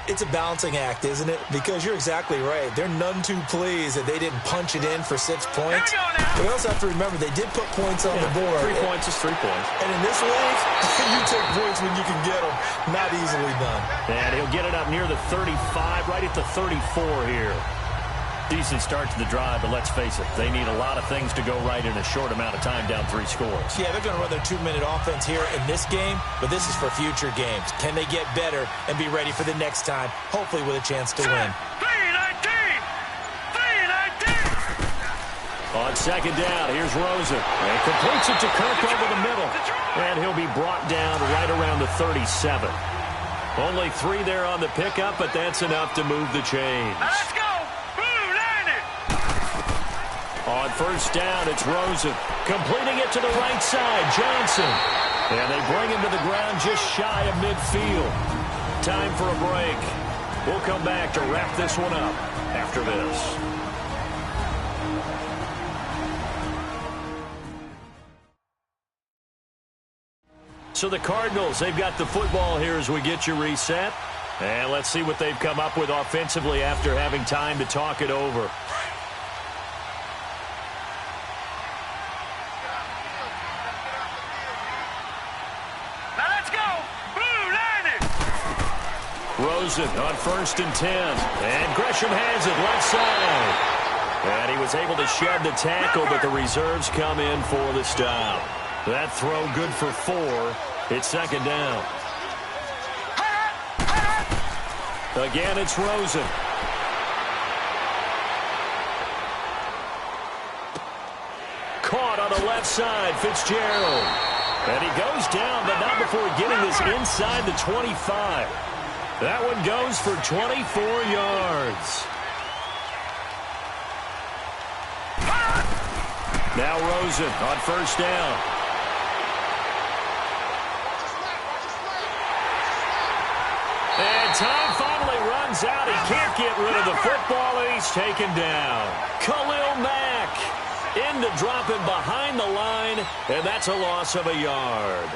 It's a balancing act, isn't it? Because you're exactly right. They're none too pleased that they didn't punch it in for 6 points. But we also have to remember they did put points on the board. 3 points is 3 points. And in this league, you take points when you can get them. Not easily done. And he'll get it up near the 35, right at the 34 here. Decent start to the drive, but let's face it, they need a lot of things to go right in a short amount of time, down 3 scores. Yeah, they're going to run their 2-minute offense here in this game, but this is for future games. Can they get better and be ready for the next time, hopefully with a chance to win? 3-19! On second down, here's Rosen. And completes it to Kirk over the middle. And he'll be brought down right around the 37. Only 3 there on the pickup, but that's enough to move the chains. Let's go! On first down, it's Rosen. Completing it to the right side, Johnson. And they bring him to the ground just shy of midfield. Time for a break. We'll come back to wrap this one up after this. So the Cardinals, they've got the football here as we get you reset. And let's see what they've come up with offensively after having time to talk it over. Now let's go. Blue line it. Rosen on 1st and 10. And Gresham has it left side. And he was able to shed the tackle, but the reserves come in for the stop. That throw good for 4. It's 2nd down. Again, it's Rosen. Caught on the left side, Fitzgerald. And he goes down, but not before getting this inside the 25. That one goes for 24 yards. Now Rosen on 1st down. And time finally runs out. He can't get rid of the football, and he's taken down. Khalil Mack in to drop him behind the line, and that's a loss of a yard.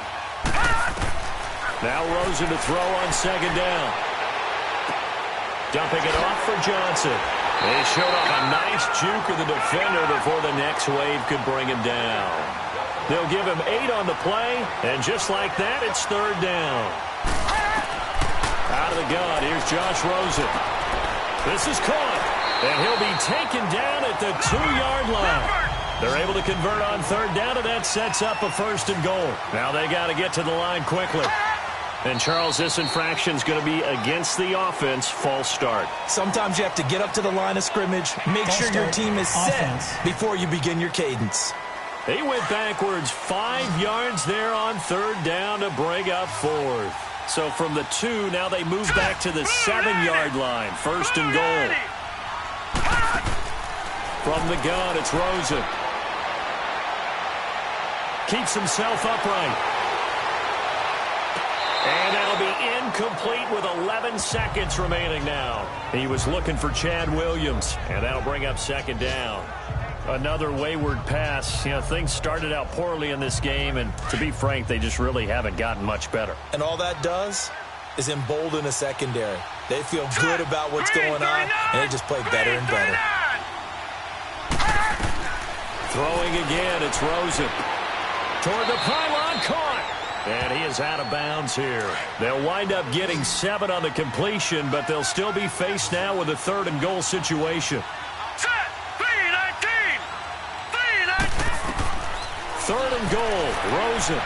Now Rosen to throw on 2nd down. Dumping it off for Johnson. He showed off a nice juke of the defender before the next wave could bring him down. They'll give him 8 on the play, and just like that, it's 3rd down. Out of the gun, here's Josh Rosen. This is caught, and he'll be taken down at the 2-yard line. They're able to convert on 3rd down, and that sets up a 1st and goal. Now they got to get to the line quickly. And, Charles, this infraction's going to be against the offense. False start. Sometimes you have to get up to the line of scrimmage, make sure your team is set before you begin your cadence. They went backwards 5 yards there on 3rd down to bring up 4th. So from the 2, now they move back to the 7-yard line. 1st and goal. From the gun, it's Rosen. Keeps himself upright. And that'll be incomplete with 11 seconds remaining now. He was looking for Chad Williams, and that'll bring up 2nd down. Another wayward pass. You know, things started out poorly in this game, and to be frank, they just really haven't gotten much better. And all that does is embolden a secondary. They feel good about what's going on, and they just play better and better. Throwing again, it's Rosen. Toward the pylon, caught. And he is out of bounds here. They'll wind up getting 7 on the completion, but they'll still be faced now with a 3rd and goal situation. Set. 3-19. 3rd and goal. Rosen.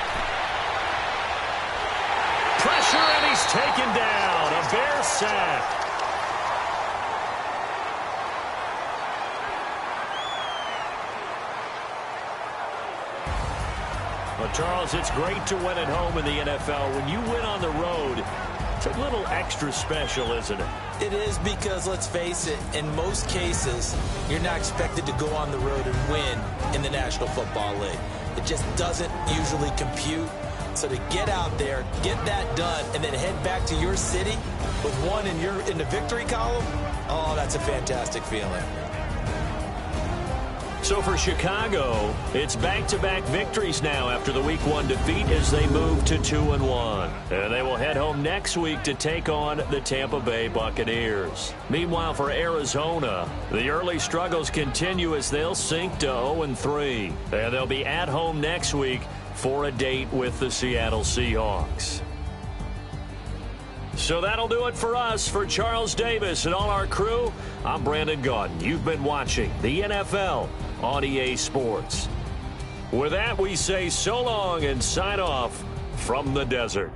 Pressure, and he's taken down. A Bear sack. Well, Charles, it's great to win at home in the NFL. When you win on the road, it's a little extra special, isn't it? It is, because, let's face it, in most cases, you're not expected to go on the road and win in the National Football League. It just doesn't usually compute. So to get out there, get that done, and then head back to your city with 1 in the victory column, oh, that's a fantastic feeling. So for Chicago, it's back-to-back victories now after the Week 1 defeat as they move to 2-1. And they will head home next week to take on the Tampa Bay Buccaneers. Meanwhile, for Arizona, the early struggles continue as they'll sink to 0-3. And they'll be at home next week for a date with the Seattle Seahawks. So that'll do it for us. For Charles Davis and all our crew, I'm Brandon Gaudin. You've been watching the NFL on EA Sports. With that, we say so long and sign off from the desert.